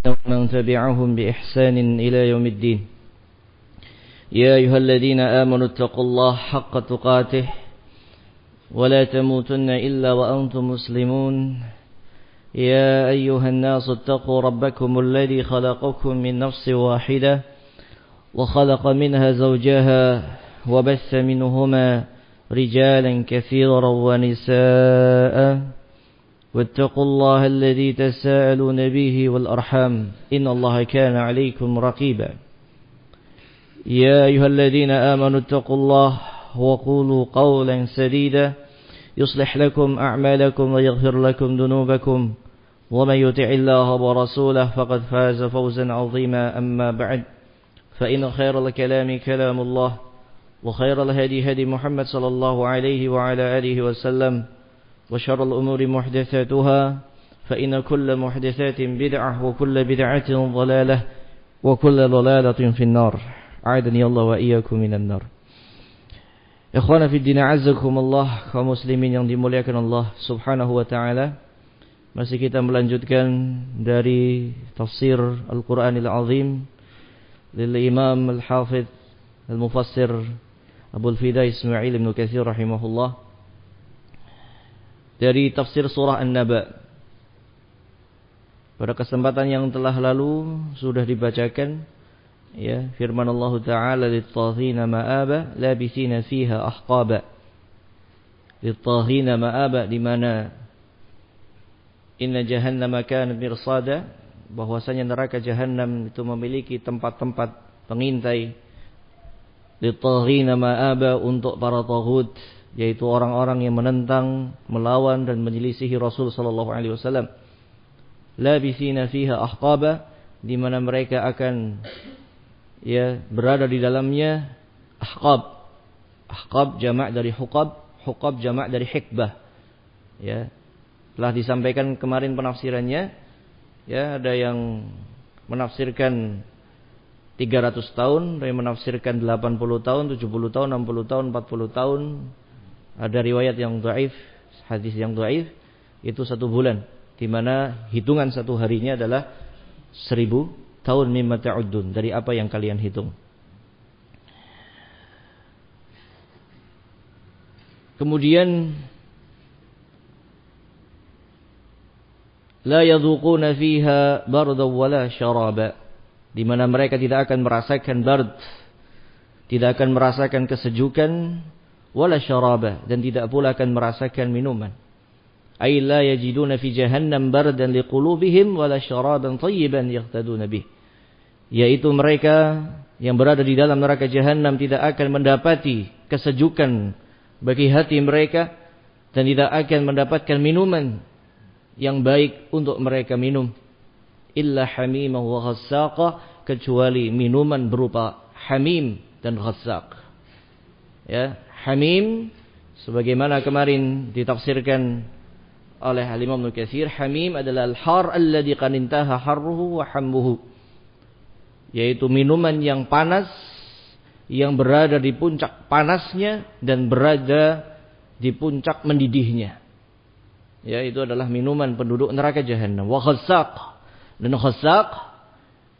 ومن تبعهم بإحسان إلى يوم الدين. يا أيها الذين آمنوا اتقوا الله حق تقاته ولا تموتن إلا وأنتم مسلمون. يا أيها الناس اتقوا ربكم الذي خلقكم من نفس واحدة وخلق منها زوجها وبث منهما رجالا كثيرا ونساء واتقوا الله الذي تساءلون به والأرحام إن الله كان عليكم رقيبا. يا أيها الذين آمنوا اتقوا الله وقولوا قولا سديدا يصلح لكم أعمالكم ويغفر لكم ذنوبكم ومن يطع الله ورسوله فقد فاز فوزا عظيما. أما بعد فإن خير الكلام كلام الله وخير الهدي هدي محمد صلى الله عليه وعلى آله وسلم وشر الأمور محدثاتها فإن كل محدثات بدعة وكل بدعة ضلالة وكل ضلالة في النار. أعاذني الله وإياكم من النار. Ikhwana fi din, azzakumullah, kaum muslimin yang dimuliakan Allah Subhanahu wa taala. Masih kita melanjutkan dari tafsir Al-Qur'anil Azim lil Imam Al-Hafidh Al-Mufassir Abul Fida Ismail Ibn Katsir rahimahullah, dari tafsir surah An-Naba. Pada kesempatan yang telah lalu sudah dibacakan ya firman Allah Ta'ala, lit-taghina ma'aba labithina fiha ahqaba. Lit-taghina ma'aba, di mana inna jahannama kanat mirsada, bahwasanya neraka jahannam itu memiliki tempat-tempat pengintai. Lit-taghina ma'aba, untuk para taghut, yaitu orang-orang yang menentang, melawan dan menyelisihi Rasul sallallahu alaihi wasallam. Labithina fiha ahqaba, di mana mereka akan ya berada di dalamnya. Ahqab, ahqab jamak dari huqab, huqab jamak dari hikbah. Ya, telah disampaikan kemarin penafsirannya. Ya, ada yang menafsirkan 300 tahun, ada yang menafsirkan 80 tahun, 70 tahun, 60 tahun, 40 tahun. Ada riwayat yang dhaif, hadis yang dhaif, itu 1 bulan, di mana hitungan 1 harinya adalah 1000 tahun mimma ta'uddun, dari apa yang kalian hitung. Kemudian la yadhuquna fiha bardan wala syaraba, di mana mereka tidak akan merasakan bard, tidak akan merasakan kesejukan, wala syaraba, dan tidak pula akan merasakan minuman. Ay la yajiduna fi jahannam bardan liqulubihim wala syaraban thayyiban yaqtaduna bih, yaitu mereka yang berada di dalam neraka jahannam tidak akan mendapati kesejukan bagi hati mereka dan tidak akan mendapatkan minuman yang baik untuk mereka minum. Illa hamimah wa ghassaqa, kecuali minuman berupa hamim dan ghassaq. Ya, hamim sebagaimana kemarin ditafsirkan oleh Al-Imam Ibnu Katsir, hamim adalah al-har alladhi qad intaha harruhu wa hammuhu, yaitu minuman yang panas, yang berada di puncak panasnya dan berada di puncak mendidihnya. Ya, itu adalah minuman penduduk neraka jahannam. Wa ghassaq, dan ghassaq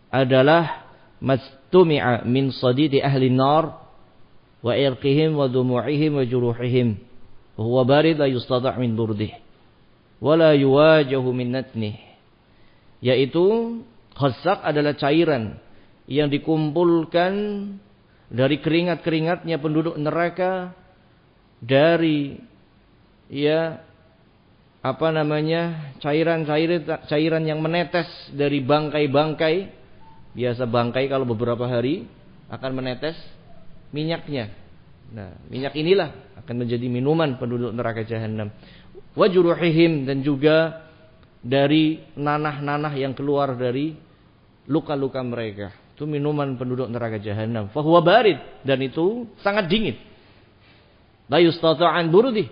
adalah mastumi'a min sadidi ahli nar wa irqihim wa dumu'ihim wa juruhihim wa huwa barid la yustata' min burdih wala yuwajahu min natnih, yaitu ghassaq adalah cairan yang dikumpulkan dari keringat-keringatnya penduduk neraka, dari ya cairan yang menetes dari bangkai-bangkai. Biasa bangkai kalau beberapa hari akan menetes minyaknya. Nah, minyak inilah akan menjadi minuman penduduk neraka jahannam. Wa juruhihim, dan juga dari nanah-nanah yang keluar dari luka-luka mereka. Itu minuman penduduk neraka jahannam. Fa huwa barid, dan itu sangat dingin. La yustata'an burdi,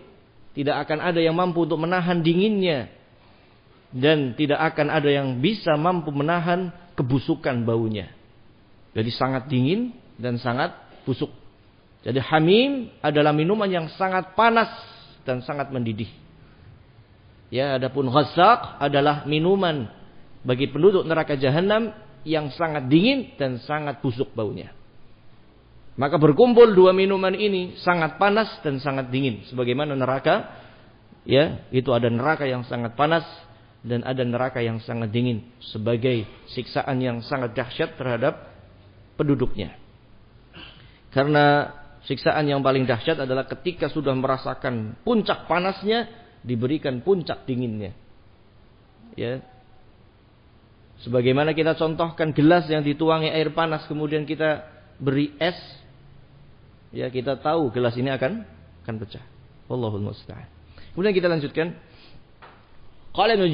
tidak akan ada yang mampu untuk menahan dinginnya, dan tidak akan ada yang bisa mampu menahan kebusukan baunya. Jadi sangat dingin dan sangat busuk. Jadi hamim adalah minuman yang sangat panas dan sangat mendidih. Ya, adapun ghassaq adalah minuman bagi penduduk neraka jahanam yang sangat dingin dan sangat busuk baunya. Maka berkumpul dua minuman ini sangat panas dan sangat dingin. Sebagaimana neraka, ya, itu ada neraka yang sangat panas dan ada neraka yang sangat dingin. Sebagai siksaan yang sangat dahsyat terhadap penduduknya. Karena siksaan yang paling dahsyat adalah ketika sudah merasakan puncak panasnya, diberikan puncak dinginnya. Ya. Sebagaimana kita contohkan gelas yang dituangi air panas kemudian kita beri es, ya kita tahu gelas ini akan pecah. Wallahul musta'an. Kemudian kita lanjutkan. Qala Ibnu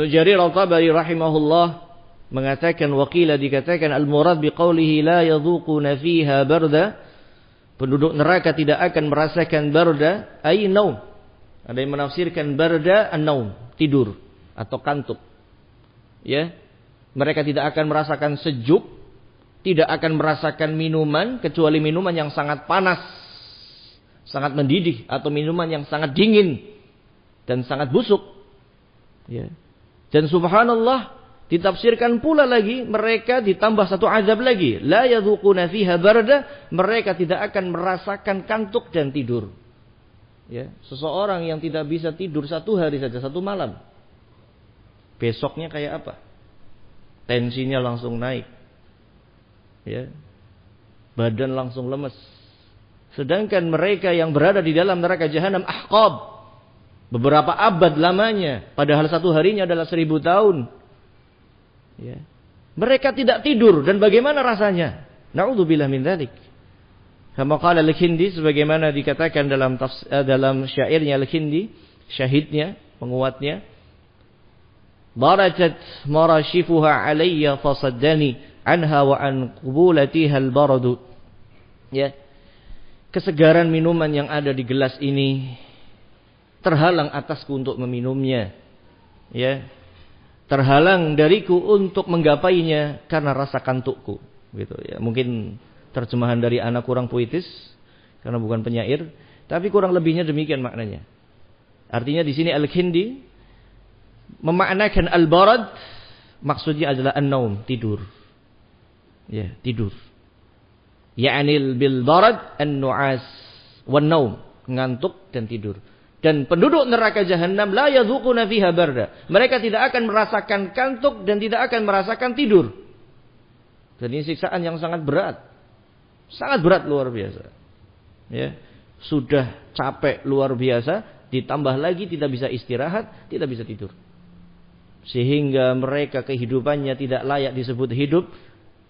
Jarir At-Tabari rahimahullah mengatakan, waqila dikatakan al-murad biqaulihi la yadhuquna fiha barda, penduduk neraka tidak akan merasakan barda ay naum. Ada yang menafsirkan barda an-naum, tidur atau kantuk. Ya. Mereka tidak akan merasakan sejuk, tidak akan merasakan minuman kecuali minuman yang sangat panas, sangat mendidih, atau minuman yang sangat dingin dan sangat busuk. Ya. Dan subhanallah, ditafsirkan pula lagi mereka ditambah satu azab lagi, la yadhuquna fiha barda, mereka tidak akan merasakan kantuk dan tidur. Ya, seseorang yang tidak bisa tidur satu hari saja, satu malam, besoknya kayak apa? Tensinya langsung naik. Ya. Badan langsung lemes. Sedangkan mereka yang berada di dalam neraka jahanam ahqab, beberapa abad lamanya, padahal satu harinya adalah 1000 tahun. Ya. Mereka tidak tidur, dan bagaimana rasanya? Na'udzubillah min dzalik. Kama qala Al-Kindi, sebagaimana dikatakan dalam syairnya Al-Kindi, syahidnya, penguatnya, darajat marashifuha alayya fasaddani anha wa an qubulatiha al-baradu. Ya. Kesegaran minuman yang ada di gelas ini terhalang atasku untuk meminumnya. Ya. Terhalang dariku untuk menggapainya karena rasa kantukku. Gitu ya. Mungkin terjemahan dari anak kurang puitis karena bukan penyair, tapi kurang lebihnya demikian maknanya. Artinya di sini Al-Kindi memaknakan al-barad, maksudnya adalah an-naum, tidur. Ya, tidur. Ya'nil bil barad an-nu'as wan-naum, ngantuk dan tidur. Dan penduduk neraka jahanam la yadhuquna fiha barda, mereka tidak akan merasakan kantuk dan tidak akan merasakan tidur. Dan ini siksaan yang sangat berat. Sangat berat luar biasa. Ya, sudah capek luar biasa, ditambah lagi tidak bisa istirahat, tidak bisa tidur. Sehingga mereka kehidupannya tidak layak disebut hidup,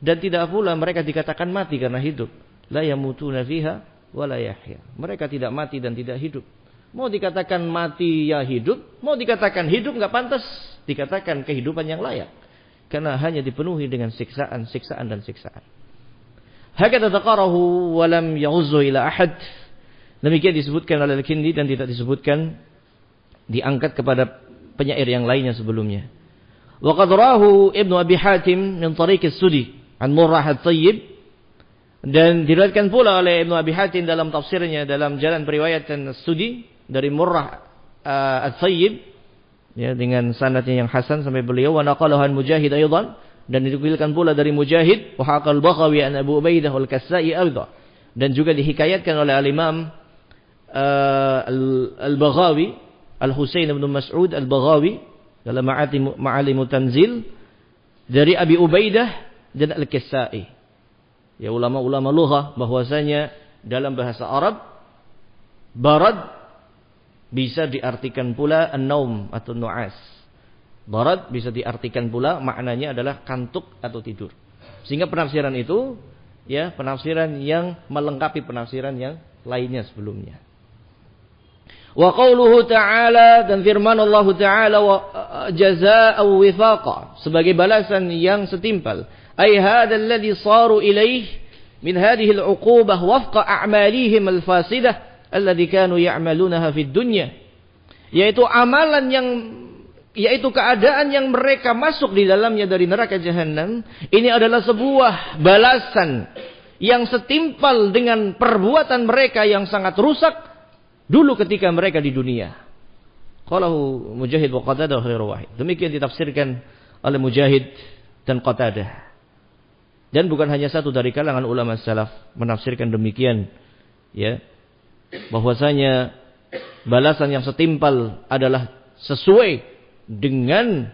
dan tidak pula mereka dikatakan mati karena hidup. La yamutuna fiha wa la yahya. Mereka tidak mati dan tidak hidup. Mau dikatakan mati ya hidup, mau dikatakan hidup enggak pantas dikatakan kehidupan yang layak. Karena hanya dipenuhi dengan siksaan, siksaan dan siksaan. Hakadha dzakarahu wa lam yaghuzzu ila ahad. Demikian disebutkan oleh Al-Kindi dan tidak disebutkan diangkat kepada penyair yang lainnya sebelumnya. Wa qad rawahu Ibnu Abi Hatim min tariq as-Sudi an Murrah at-Tayyib, dan diriwayatkan pula oleh Ibnu Abi Hatim dalam tafsirnya dalam jalan periwayatan as-Sudi dari Murrah at-Tayyib, ya, dengan sanadnya yang hasan sampai beliau, wa naqalahu an Mujahid aidan, dan dinukilkan pula dari Mujahid, wa haqal Baghawi an Abu Ubaidah wal Kasai aidan, dan juga dihikayatkan oleh al-Imam al-Baghawi, Al-Husain bin Mas'ud al-Baghawi dalam Ma'alim Tanzil dari Abi Ubaidah dan Al-Kasai. Ya, ulama-ulama lughah bahwasanya dalam bahasa Arab barad bisa diartikan pula an-naum atau nu'as. Barad bisa diartikan pula maknanya adalah kantuk atau tidur. Sehingga penafsiran itu, ya, penafsiran yang melengkapi penafsiran yang lainnya sebelumnya. Wa qauluhu ta'ala, dan firman Allah Ta'ala, wa jazaa'u wifaqa, sebagai balasan yang setimpal. Ay hadzal ladzi saru ilaih min hadhihi al-'uqubah wafqa a'malihim al-fasidah alladzi kanu ya'malunaha fid dunya. Yaitu amalan yang, yaitu keadaan yang mereka masuk di dalamnya dari neraka jahanam, ini adalah sebuah balasan yang setimpal dengan perbuatan mereka yang sangat rusak dulu ketika mereka di dunia. Qalahu Mujahid wa Qatadah ghairu wahid. Demikian ditafsirkan oleh Mujahid dan Qatadah. Dan bukan hanya satu dari kalangan ulama salaf menafsirkan demikian, ya. Bahwasanya balasan yang setimpal adalah sesuai dengan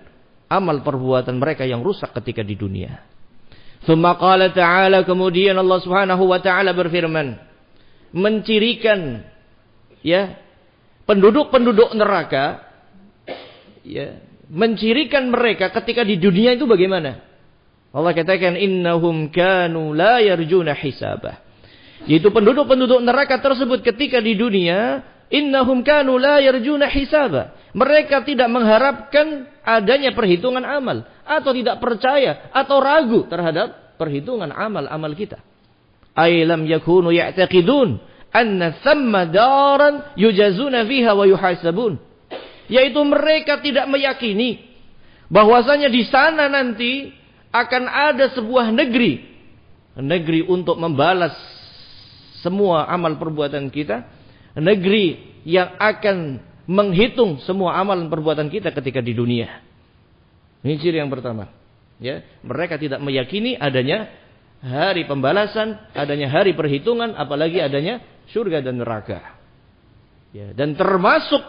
amal perbuatan mereka yang rusak ketika di dunia. Tsumma qala ta'ala, kemudian Allah Subhanahu wa taala berfirman mencirikan, ya, penduduk-penduduk neraka, ya, mencirikan mereka ketika di dunia itu bagaimana? Allah katakan innahum kanu la yarjuna hisabah. Yaitu penduduk-penduduk neraka tersebut ketika di dunia, innahum kanu la yarjuna hisabah. Mereka tidak mengharapkan adanya perhitungan amal, atau tidak percaya atau ragu terhadap perhitungan amal-amal kita. Ay lam yakunu ya'taqidun anna thamma daran yujazuna fiha wa yuhasabun. Yaitu mereka tidak meyakini bahwasanya di sana nanti akan ada sebuah negeri untuk membalas semua amal perbuatan kita, negeri yang akan menghitung semua amalan perbuatan kita ketika di dunia. Ini ciri yang pertama, ya, mereka tidak meyakini adanya hari pembalasan, adanya hari perhitungan, apalagi adanya surga dan neraka. Ya, dan termasuk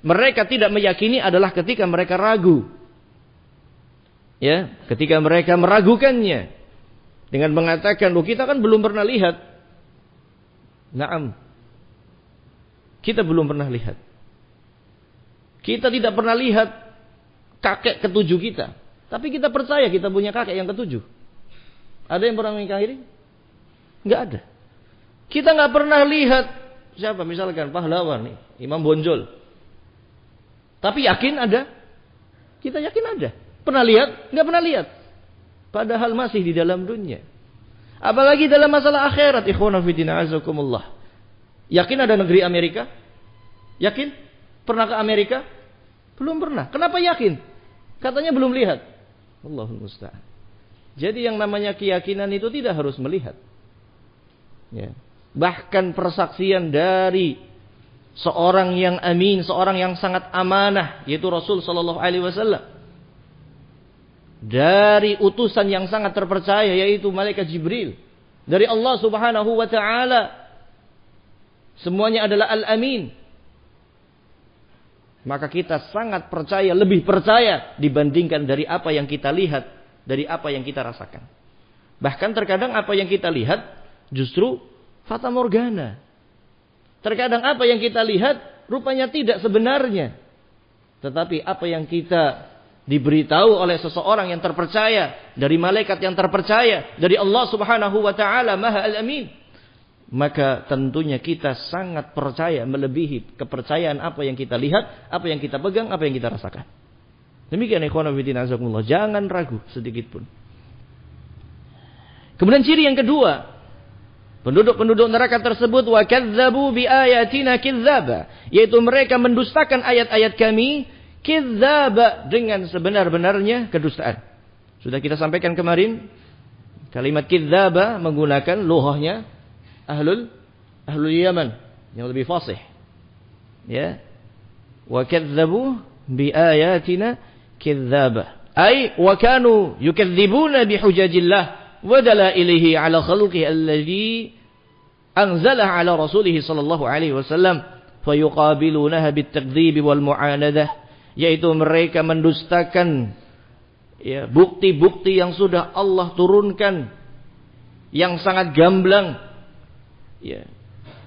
mereka tidak meyakini adalah ketika mereka ragu. Ya, ketika mereka meragukannya dengan mengatakan, "Oh, kita kan belum pernah lihat." Naam. Kita belum pernah lihat. Kita tidak pernah lihat kakek ketujuh kita, tapi kita percaya kita punya kakek yang ketujuh. Ada yang pernah mengingkari? Enggak ada. Kita enggak pernah lihat siapa, misalkan pahlawan nih, Imam Bonjol. Tapi yakin ada? Kita yakin ada. Pernah lihat? Enggak pernah lihat. Padahal masih di dalam dunia. Apalagi dalam masalah akhirat, ikhwana fillah azakumullah. Yakin ada negeri Amerika? Yakin? Pernah ke Amerika? Belum pernah. Kenapa yakin? Katanya belum lihat. Allahul musta'an. Jadi yang namanya keyakinan itu tidak harus melihat. Ya. Bahkan persaksian dari seorang yang amin, seorang yang sangat amanah, yaitu Rasul sallallahu alaihi wasallam. Dari utusan yang sangat terpercaya, yaitu malaikat Jibril. Dari Allah Subhanahu wa taala. Semuanya adalah al-amin. Maka kita sangat percaya, lebih percaya dibandingkan dari apa yang kita lihat, dari apa yang kita rasakan. Bahkan terkadang apa yang kita lihat justru fata morgana. Terkadang apa yang kita lihat rupanya tidak sebenarnya. Tetapi apa yang kita diberitahu oleh seseorang yang terpercaya, dari malaikat yang terpercaya, dari Allah Subhanahu wa taala Maha Al-Amin, maka tentunya kita sangat percaya, melebihi kepercayaan apa yang kita lihat, apa yang kita pegang, apa yang kita rasakan. Demikian ikhwan fillah azakumullah, jangan ragu sedikit pun. Kemudian ciri yang kedua, penduduk-penduduk neraka tersebut wa kadzdzabu bi ayatina kidzaba, yaitu mereka mendustakan ayat-ayat kami kidzaba, dengan sebenar-benarnya kedustaan. Sudah kita sampaikan kemarin, kalimat kidzaba menggunakan lughahnya ahlul Yaman yang lebih fasih. Ya. Wa kadzdzabu bi ayatina kidzaba. Ay wa kanu yukadzibuna bi hujajillah wa dalailihi ala khalqihi alladhi anzalah ala rasulih sallallahu alaihi wasallam fayuqabilunaha bit takdzib wal mu'anadah, yaitu mereka mendustakan, ya, bukti-bukti yang sudah Allah turunkan yang sangat gamblang, ya,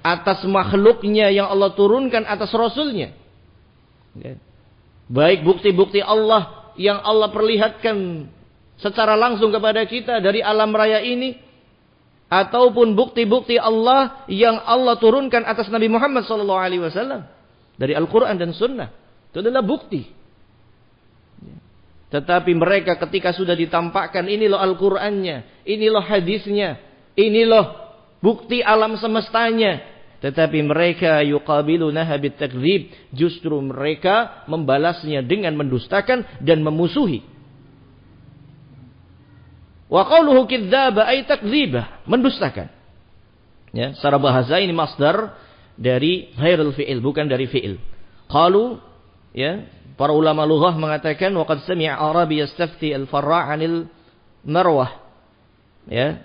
atas makhluknya yang Allah turunkan atas Rasulnya, ya. Baik bukti-bukti Allah yang Allah perlihatkan secara langsung kepada kita dari alam raya ini, ataupun bukti-bukti Allah yang Allah turunkan atas Nabi Muhammad SAW dari Al-Quran dan Sunnah. Itu adalah bukti. Tetapi mereka ketika sudah ditampakkan, ini loh Al-Qurannya, ini loh hadisnya, ini loh bukti alam semestanya, tetapi mereka yuqabilunaha bitakdzib, justru mereka membalasnya dengan mendustakan dan memusuhi. Wa qauluhu kidzaba ay takdzibah, mendustakan. Ya, secara bahasa ini masdar dari ghairul fi'il, bukan dari fi'il. Qalu Ya, para ulama lughah mengatakan waqad sami'a Arabi yastafti al-Farra' 'anil Marwah. Ya.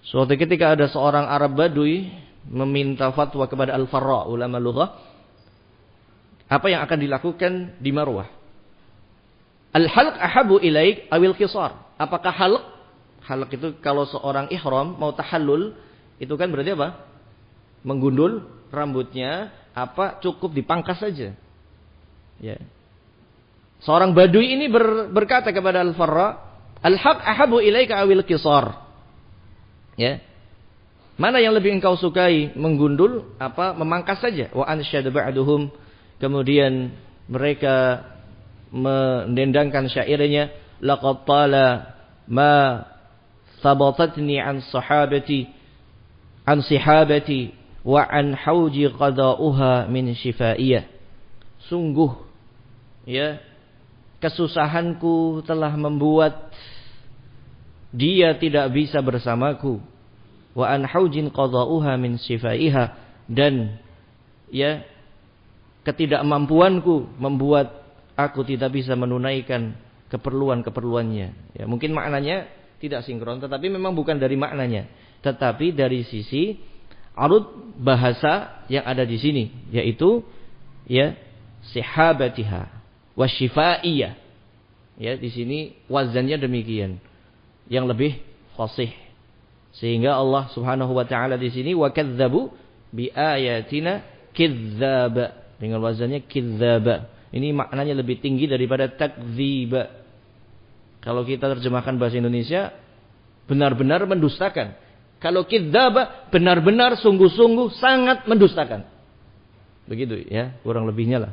Suatu ketika ada seorang Arab Badui meminta fatwa kepada Al-Farra', ulama lughah, apa yang akan dilakukan di Marwah? Al-halq ahabu ilaik awil qisar. Apakah halq? Halq itu kalau seorang ihram mau tahallul, itu kan berarti apa? Menggundul rambutnya, apa cukup dipangkas saja. Ya. Seorang Badui ini berkata kepada Al-Farra', Al-haq ahabu ilaika awil qisar. Ya. Mana yang lebih engkau sukai, menggundul apa memangkas saja? Wa ansyad ba'duhum, kemudian mereka mendendangkan syairnya, laqad tala ma sabatatni an sahabati an sihabati wa an hauji qada'uha min shifaiyah. Sungguh ya, kesusahanku telah membuat dia tidak bisa bersamaku. Wa an haujin qada'uha min shifaiha, dan ya ketidakmampuanku membuat aku tidak bisa menunaikan keperluan-keperluannya. Ya, mungkin maknanya tidak sinkron, tetapi memang bukan dari maknanya, tetapi dari sisi arud bahasa yang ada di sini, yaitu ya sihabatiha wasyifaiyah. Ya, di sini wazannya demikian, yang lebih fasih. Sehingga Allah Subhanahu wa taala di sini wa kadzdzabu bi ayatina kidzdzaba, dengan wazannya kidzdzaba. Ini maknanya lebih tinggi daripada takdziba. Kalau kita terjemahkan bahasa Indonesia, benar-benar mendustakan. Kalau kidzdzaba, benar-benar sungguh-sungguh sangat mendustakan. Begitu ya, kurang lebihnya lah.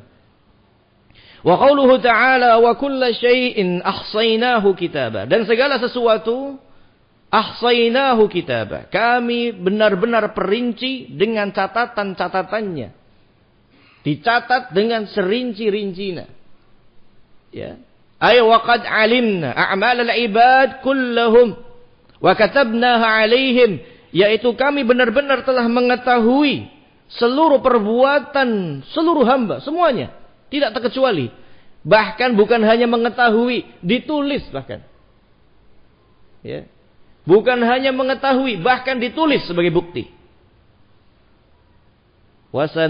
Wa qauluhu ta'ala wa kullu syai'in ahsaynahu kitaba, dan segala sesuatu ahsaynahu kitaba, kami benar-benar perinci dengan catatan-catatannya, dicatat dengan serinci-rincinya. Ya, ay wa qad alimna a'mal al-ibad kullahum wa katabnaha 'alaihim, yaitu kami benar-benar telah mengetahui seluruh perbuatan seluruh hamba semuanya, tidak terkecuali. Bahkan bukan hanya mengetahui, ditulis bahkan. Ya. Bukan hanya mengetahui, bahkan ditulis sebagai bukti. Wasa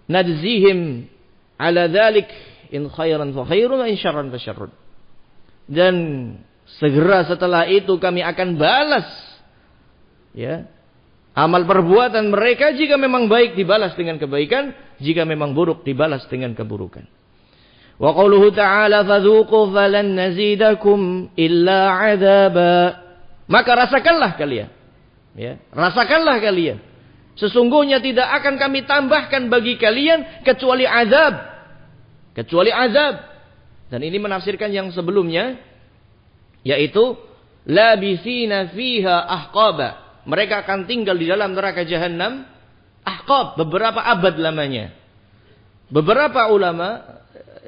nadzihim ala dzalik in khairan fa khairun wa in syarran fa syarrun. Dan segera setelah itu kami akan balas ya amal perbuatan mereka, jika memang baik dibalas dengan kebaikan, jika memang buruk dibalas dengan keburukan. Wa qauluhu ta'ala fadzuqu falan nazidakum illa 'adzaba, maka rasakanlah kalian, ya, rasakanlah kalian, sesungguhnya tidak akan kami tambahkan bagi kalian kecuali azab, kecuali azab. Dan ini menafsirkan yang sebelumnya, yaitu labisina fiha ahqaba, mereka akan tinggal di dalam neraka jahanam ahqab, beberapa abad lamanya. Beberapa ulama,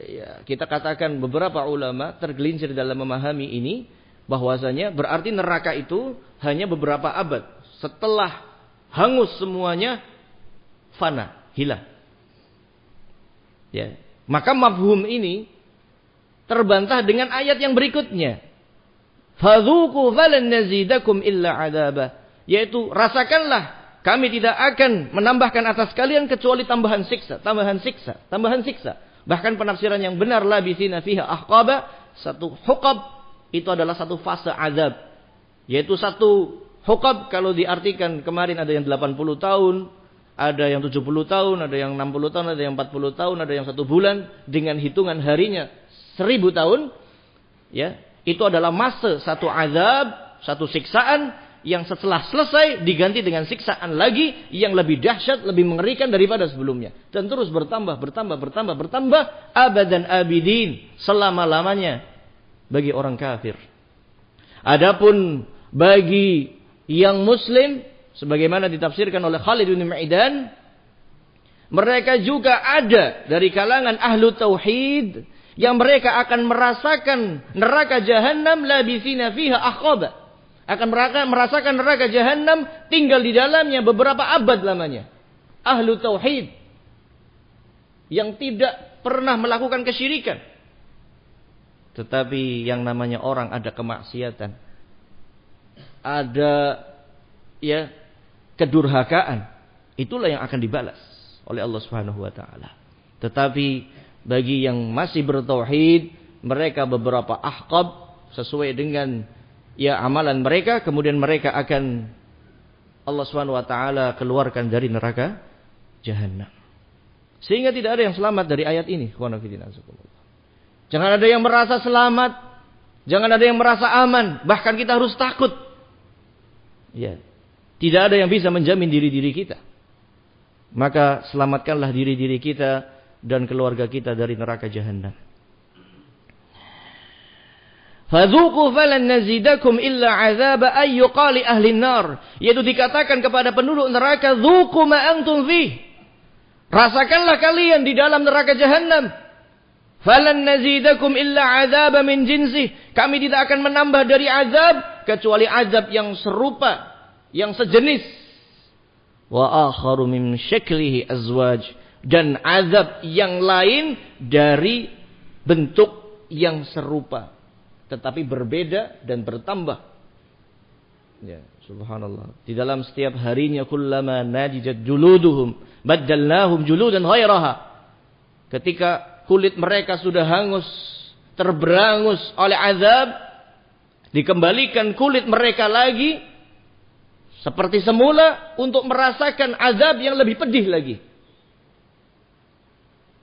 ya, kita katakan beberapa ulama tergelincir dalam memahami ini, bahwasanya berarti neraka itu hanya beberapa abad, setelah hangus semuanya fana, hilang. Ya, maka mafhum ini terbantah dengan ayat yang berikutnya, fadzuqu falan nazidakum illa 'adzaba, yaitu rasakanlah, kami tidak akan menambahkan atas kalian kecuali tambahan siksa, tambahan siksa, tambahan siksa. Bahkan penafsiran yang benar, labithina fiha ahqaba, satu huqab itu adalah satu fase azab. Yaitu satu huqab kalau diartikan kemarin ada yang 80 tahun, ada yang 70 tahun, ada yang 60 tahun, ada yang 40 tahun, ada yang 1 bulan, dengan hitungan harinya 1000 tahun. Ya, itu adalah masa satu azab, satu siksaan, yang setelah selesai diganti dengan siksaan lagi yang lebih dahsyat, lebih mengerikan daripada sebelumnya, dan terus bertambah abadan abidin, selama-lamanya bagi orang kafir. Adapun bagi yang muslim, sebagaimana ditafsirkan oleh Khalid bin Maidan, mereka juga ada dari kalangan ahlu tauhid yang mereka akan merasakan neraka jahanam labithina fiha ahqaba, akan merasakan neraka jahanam, tinggal di dalamnya beberapa abad lamanya. Ahlu tauhid yang tidak pernah melakukan kesyirikan. Tetapi yang namanya orang ada kemaksiatan, ada kedurhakaan, itulah yang akan dibalas oleh Allah Subhanahu wa taala. Tetapi bagi yang masih bertauhid, mereka beberapa ahqab sesuai dengan amalan mereka, kemudian mereka akan Allah Subhanahu wa taala keluarkan dari neraka jahanam. Sehingga tidak ada yang selamat dari ayat ini. Jangan ada yang merasa selamat, jangan ada yang merasa aman, bahkan kita harus takut. Tidak ada yang bisa menjamin diri-diri kita. Maka selamatkanlah diri-diri kita dan keluarga kita dari neraka jahanam. Fadzuqu falan nazidakum illa 'adzaba ay yuqali ahli nar. Yaitu dikatakan kepada penduduk neraka, dzuqu ma antum fi. Rasakanlah kalian di dalam neraka jahanam. Falan nazidakum illa 'adzaba min jinsi. Kami tidak akan menambah dari azab kecuali azab yang serupa, yang sejenis. Wa akharu min syaklihi azwaj. Dan azab yang lain dari bentuk yang serupa, tetapi berbeda dan bertambah. Subhanallah. Di dalam setiap harinya kullama nadijat juluduhum baddalnahum juludan ghairaha. Ketika kulit mereka sudah hangus, terberangus oleh azab, dikembalikan kulit mereka lagi seperti semula untuk merasakan azab yang lebih pedih lagi.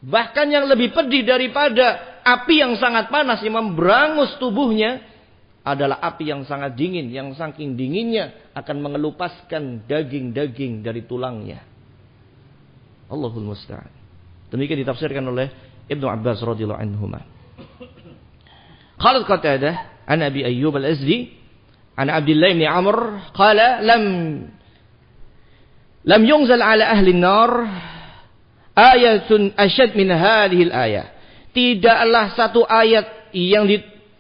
Bahkan yang lebih pedih daripada api yang sangat panas yang memberangus tubuhnya adalah api yang sangat dingin, yang saking dinginnya akan mengelupaskan daging-daging dari tulangnya. Allahul musta'an. Demikian ditafsirkan oleh Ibnu Abbas radhiyallahu anhuma. Qala Qatadah an Abi Ayyub al-Azdi an Abdullah bin Amr qala lam yunzal ala ahli an-nar ayatun asyad min hadhil ayah. Tidaklah satu ayat yang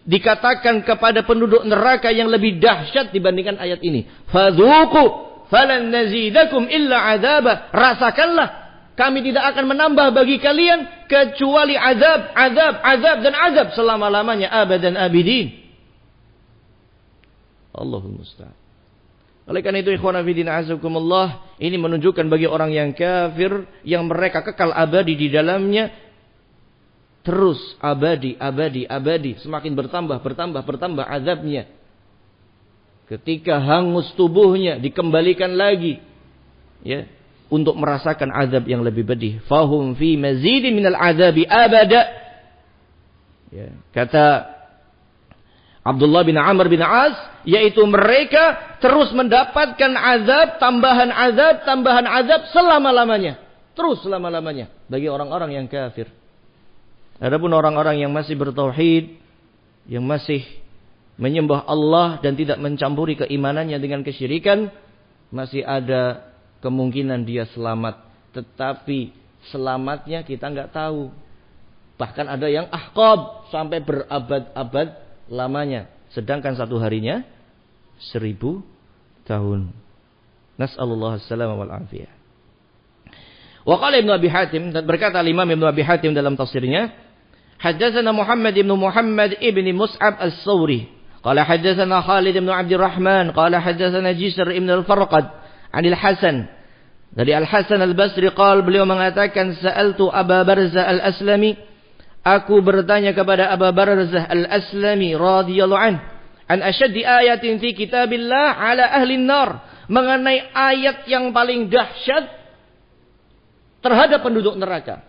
dikatakan kepada penduduk neraka yang lebih dahsyat dibandingkan ayat ini. Fadzuqu falan nazidakum illa adzaba. Rasakanlah, kami tidak akan menambah bagi kalian kecuali azab, azab, azab dan azab selama-lamanya abadan abidin. Allahul musta'an. Oleh karena itu ikhwan fillah azakumullah, ini menunjukkan bagi orang yang kafir yang mereka kekal abadi di dalamnya, terus abadi, semakin bertambah azabnya. Ketika hangus tubuhnya dikembalikan lagi untuk merasakan azab yang lebih pedih. Fahum fi mazidin minal azabi abada. Kata Abdullah bin Amr bin As, yaitu mereka terus mendapatkan azab, tambahan azab selama-lamanya. Terus selama-lamanya bagi orang-orang yang kafir. Adapun orang-orang yang masih bertauhid, yang masih menyembah Allah dan tidak mencampuri keimanannya dengan kesyirikan, masih ada kemungkinan dia selamat. Tetapi selamatnya kita nggak tahu. Bahkan ada yang ahqab sampai berabad-abad lamanya, sedangkan satu harinya 1000 tahun. Nas'alullah as-salama wal afiyah. Wa qala Ibnu Abi Hatim, dan berkata Imam Ibnu Abi Hatim dalam tafsirnya, haddatsana Muhammad ibn Muhammad ibn Mus'ab as-Sawri, qala haddatsana Khalid ibn Abdurrahman, qala haddatsana Jisr ibn al-Farqad 'anil Hasan. Dari Al-Hasan al-Basri qala, beliau mengatakan, sa'altu Aba Barzah al-Aslami, aku bertanya kepada Abu Barzah al-Aslami radhiyallahu an asyaddi ayatin fi kitabillah ala ahli nar, mengenai ayat yang paling dahsyat terhadap penduduk neraka.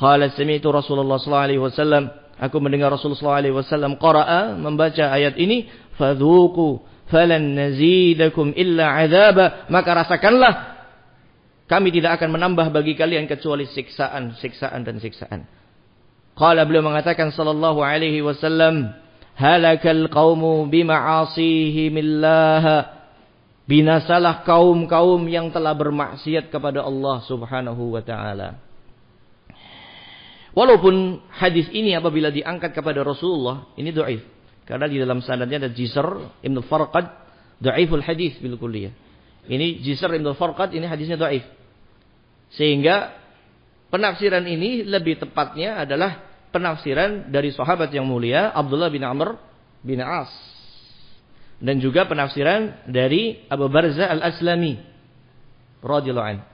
Qala sami'tu Rasulullah sallallahu alaihi wasallam, aku mendengar Rasulullah sallallahu alaihi wasallam qara'a, membaca ayat ini, fadzuqu falan nazidakum illa adzaba, maka rasakanlah, kami tidak akan menambah bagi kalian kecuali siksaan, siksaan dan siksaan. Qala, beliau mengatakan sallallahu alaihi wasallam, halakal qaumu bima'asihimillah, binasalah kaum-kaum yang telah bermaksiat kepada Allah Subhanahu wa taala. Walaupun hadis ini apabila diangkat kepada Rasulullah ini dhaif, karena di dalam sanadnya ada Jisr ibn Farqad, dhaiful hadis bil kulliyah. Ini Jisr ibn Farqad, ini hadisnya dhaif. Sehingga penafsiran ini lebih tepatnya adalah penafsiran dari sahabat yang mulia Abdullah bin Amr bin As. Dan juga penafsiran dari Abu Barzah Al-Aslami radhiyallahu anhu.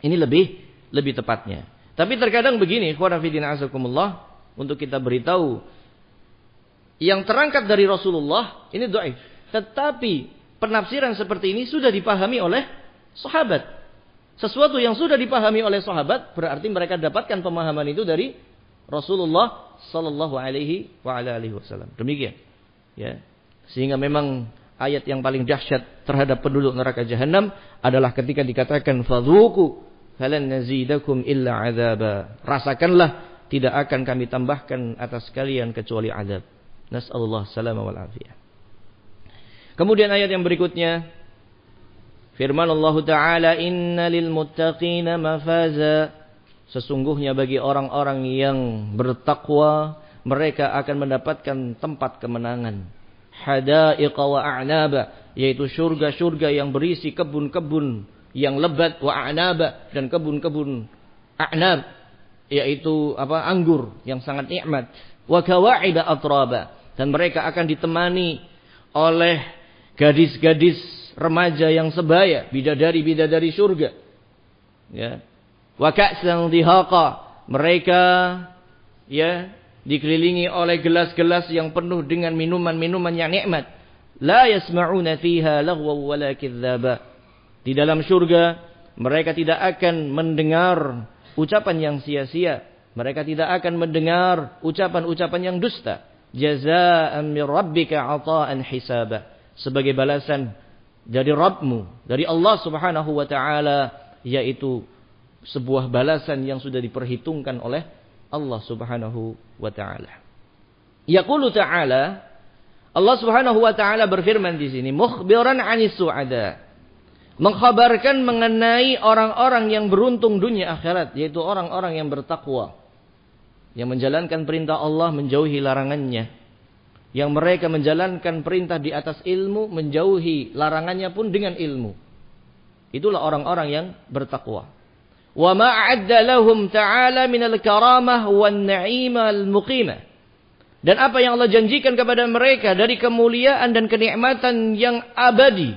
Ini lebih tepatnya. Tapi terkadang begini, ikhwan fillah azakumullah, untuk kita beritahu yang terangkat dari Rasulullah ini dhaif. Tetapi penafsiran seperti ini sudah dipahami oleh sahabat. Sesuatu yang sudah dipahami oleh sahabat berarti mereka dapatkan pemahaman itu dari Rasulullah sallallahu alaihi wasallam. Demikian. Ya. Sehingga memang ayat yang paling dahsyat terhadap penduduk neraka jahanam adalah ketika dikatakan fadzuqu falan nazidakum illa adzaba. Rasakanlah, tidak akan kami tambahkan atas kalian kecuali azab. Nas'alullah salama wal afiyah. Kemudian ayat yang berikutnya firman Allah Ta'ala, Inna lil muttaqina mafaza. Sesungguhnya bagi orang-orang yang bertakwa, mereka akan mendapatkan tempat kemenangan. Hadaiqa wa a'naba, yaitu surga-surga yang berisi kebun-kebun yang lebat, wa a'naba, dan kebun-kebun a'nab, yaitu anggur yang sangat nikmat. Wa kawa'iba atraba, dan mereka akan ditemani oleh gadis-gadis remaja yang sebaya, bidadari-bidadari surga. Ya. Wa ka'san dihaqa, mereka dikelilingi oleh gelas-gelas yang penuh dengan minuman-minuman yang nikmat. La yasma'una fiha laghwan wala kidzaba. Di dalam surga mereka tidak akan mendengar ucapan yang sia-sia. Mereka tidak akan mendengar ucapan-ucapan yang dusta. Jazaa'an min rabbika 'ata'an hisaba. Sebagai balasan dari Rabbmu, dari Allah Subhanahu wa taala, yaitu sebuah balasan yang sudah diperhitungkan oleh Allah Subhanahu wa taala. Yaqulu ta'ala, Allah Subhanahu wa taala berfirman di sini, mukhbiran 'anis su'ada. Mengkhabarkan mengenai orang-orang yang beruntung dunia akhirat, yaitu orang-orang yang bertakwa, yang menjalankan perintah Allah, menjauhi larangannya. Yang mereka menjalankan perintah di atas ilmu, menjauhi larangannya pun dengan ilmu. Itulah orang-orang yang bertakwa. Wa ma a'adda lahum ta'ala minal karamah wan na'imal muqimah. Dan apa yang Allah janjikan kepada mereka dari kemuliaan dan kenikmatan yang abadi.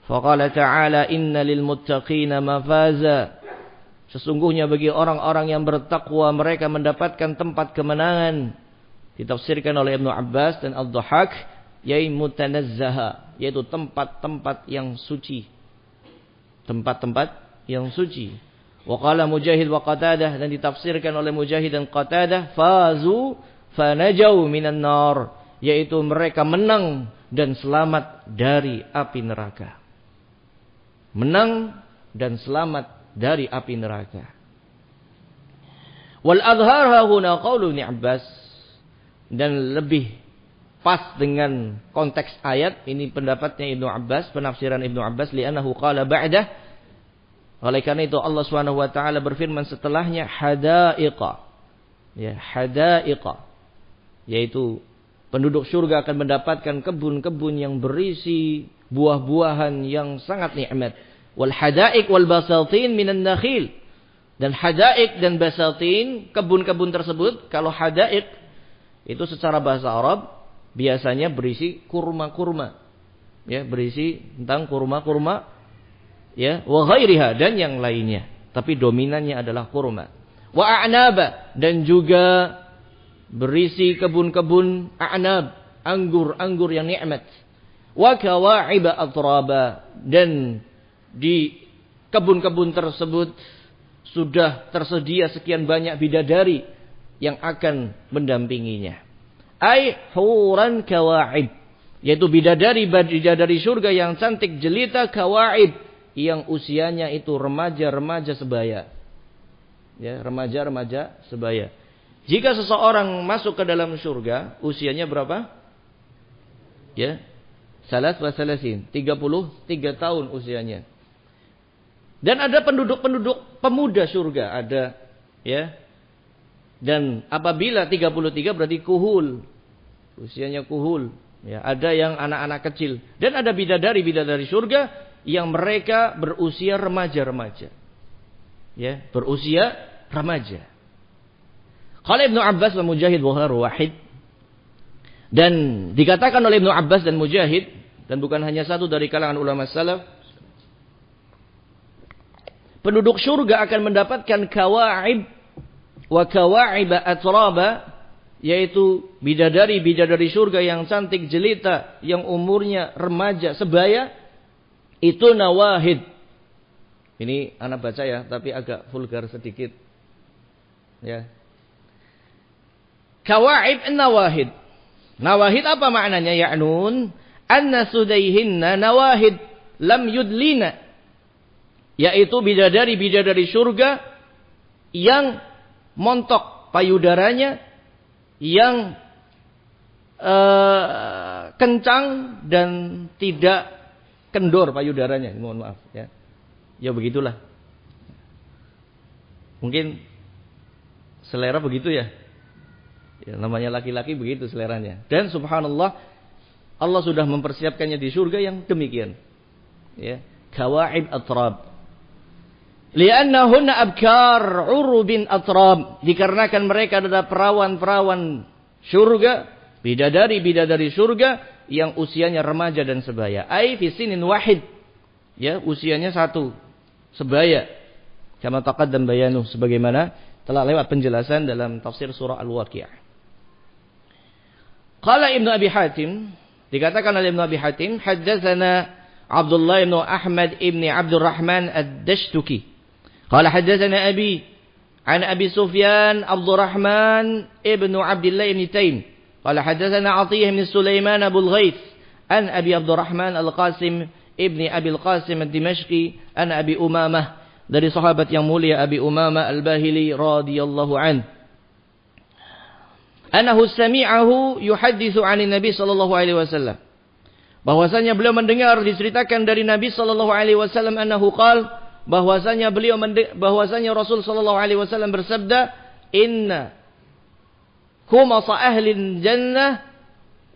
Faqala ta'ala inna lil muttaqina mafaza. Sesungguhnya bagi orang-orang yang bertakwa, mereka mendapatkan tempat kemenangan. Ditafsirkan oleh Ibnu Abbas dan Ad-Dhahhak, yaitu mutanazzaha, yaitu tempat-tempat yang suci. Tempat-tempat yang suci. Wa qala Mujahid wa Qatadah, dan ditafsirkan oleh Mujahid dan Qatadah, fazu fanajau minan nar, yaitu mereka menang dan selamat dari api neraka. Menang dan selamat dari api neraka. Wal adhar huna qaulu Ibnu Abbas, dan lebih pas dengan konteks ayat ini pendapatnya Ibnu Abbas, penafsiran Ibnu Abbas, li'annahu qala ba'dah, oleh karena itu Allah Subhanahu wa taala berfirman setelahnya, hadaiqa. Ya, hadaiqa, yaitu penduduk surga akan mendapatkan kebun-kebun yang berisi buah-buahan yang sangat nikmat. Wal hadaik wal basatin minan nakhil. Dan hadaik dan basatin, kebun-kebun tersebut, kalau hadaik itu secara bahasa Arab biasanya berisi kurma-kurma. Ya, berisi tentang kurma-kurma, ya, wa ghairiha, dan yang lainnya. Tapi dominannya adalah kurma. Wa a'naba, dan juga berisi kebun-kebun a'nab, anggur-anggur yang nikmat. Wa kawa'iba atraba, dan di kebun-kebun tersebut sudah tersedia sekian banyak bidadari yang akan mendampinginya. Ai huran kawaib, yaitu bidadari surga yang cantik jelita, kawaib, yang usianya itu remaja-remaja sebaya. Ya, remaja-remaja sebaya. Jika seseorang masuk ke dalam surga, usianya berapa? Ya, 33 tahun usianya. Dan ada penduduk-penduduk pemuda surga, ada, ya. Dan apabila 33 berarti kuhul. Usianya kuhul. Ya, ada yang anak-anak kecil. Dan ada bidadari-bidadari surga yang mereka berusia remaja-remaja. ya, berusia remaja. Qala Ibnu Abbas wa Mujahid wa ghairu wahid. Dan dikatakan oleh Ibnu Abbas dan Mujahid, dan bukan hanya satu dari kalangan ulama salaf, penduduk surga akan mendapatkan kawa'ib wa kawa'iba atraba, yaitu bidadari-bidadari surga yang cantik jelita, yang umurnya remaja sebaya, itu nawahid. Ini anak baca ya, tapi agak vulgar sedikit. Ya. Kawa'ib nawahid. Nawahid apa maknanya? Ya'nun anna sudaihinna nawahid lam yudlina, yaitu bidadari-bidadari surga yang montok payudaranya, yang kencang dan tidak kendor payudaranya. Mohon maaf ya. Ya begitulah. Mungkin selera begitu ya. Ya, namanya laki-laki begitu seleranya. Dan subhanallah, Allah sudah mempersiapkannya di surga yang demikian. Ya, kawa'ib atrab. Li'annahunna abkar urubin atrab. Dikarenakan mereka adalah perawan-perawan surga, bidadari-bidadari surga yang usianya remaja dan sebaya. Ai fi sinin wahid. Ya, usianya satu. Sebaya. Kama taqaddam bayanu, sebagaimana telah lewat penjelasan dalam tafsir surah Al-Waqi'ah. Qala Ibnu Abi Hatim, dikatakan oleh Ibnu Abi Hatim, haddatsana Abdullah bin Ahmad ibn Abdurrahman ad-Dashtuki. Qala haddatsana Abi an Abi Sufyan Abdurrahman ibn Abdullah ibn Taim. Qala haddatsana Atiyah bin Sulaiman Abu al-Ghaits an Abi Abdurrahman al-Qasim ibn Abi al-Qasim ad-Dimashqi an Abi Umamah, dari sahabat yang mulia Abi Umamah al-Bahili radhiyallahu anhu. Anahu sami'ahu yuhadditsu 'anil Nabi sallallahu alaihi wasallam. Bahwasanya beliau mendengar diceritakan dari Nabi sallallahu alaihi wasallam annahu qala, bahwasanya Rasul sallallahu alaihi wasallam bersabda, "Inna khumasa ahlil jannah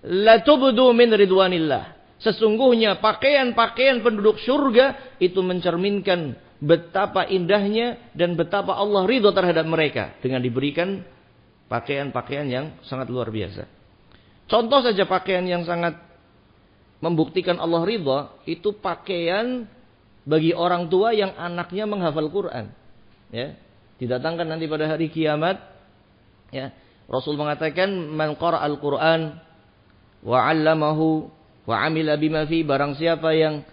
la tubdu min ridwanillah." Sesungguhnya pakaian-pakaian penduduk surga itu mencerminkan betapa indahnya dan betapa Allah ridho terhadap mereka dengan diberikan pakaian-pakaian yang sangat luar biasa. Contoh saja pakaian yang sangat membuktikan Allah ridho, itu pakaian bagi orang tua yang anaknya menghafal Quran. Ya, didatangkan nanti pada hari kiamat. Ya, Rasul mengatakan, "Man qara'al Quran wa 'allamahu wa 'amila bima fi", barang siapa yang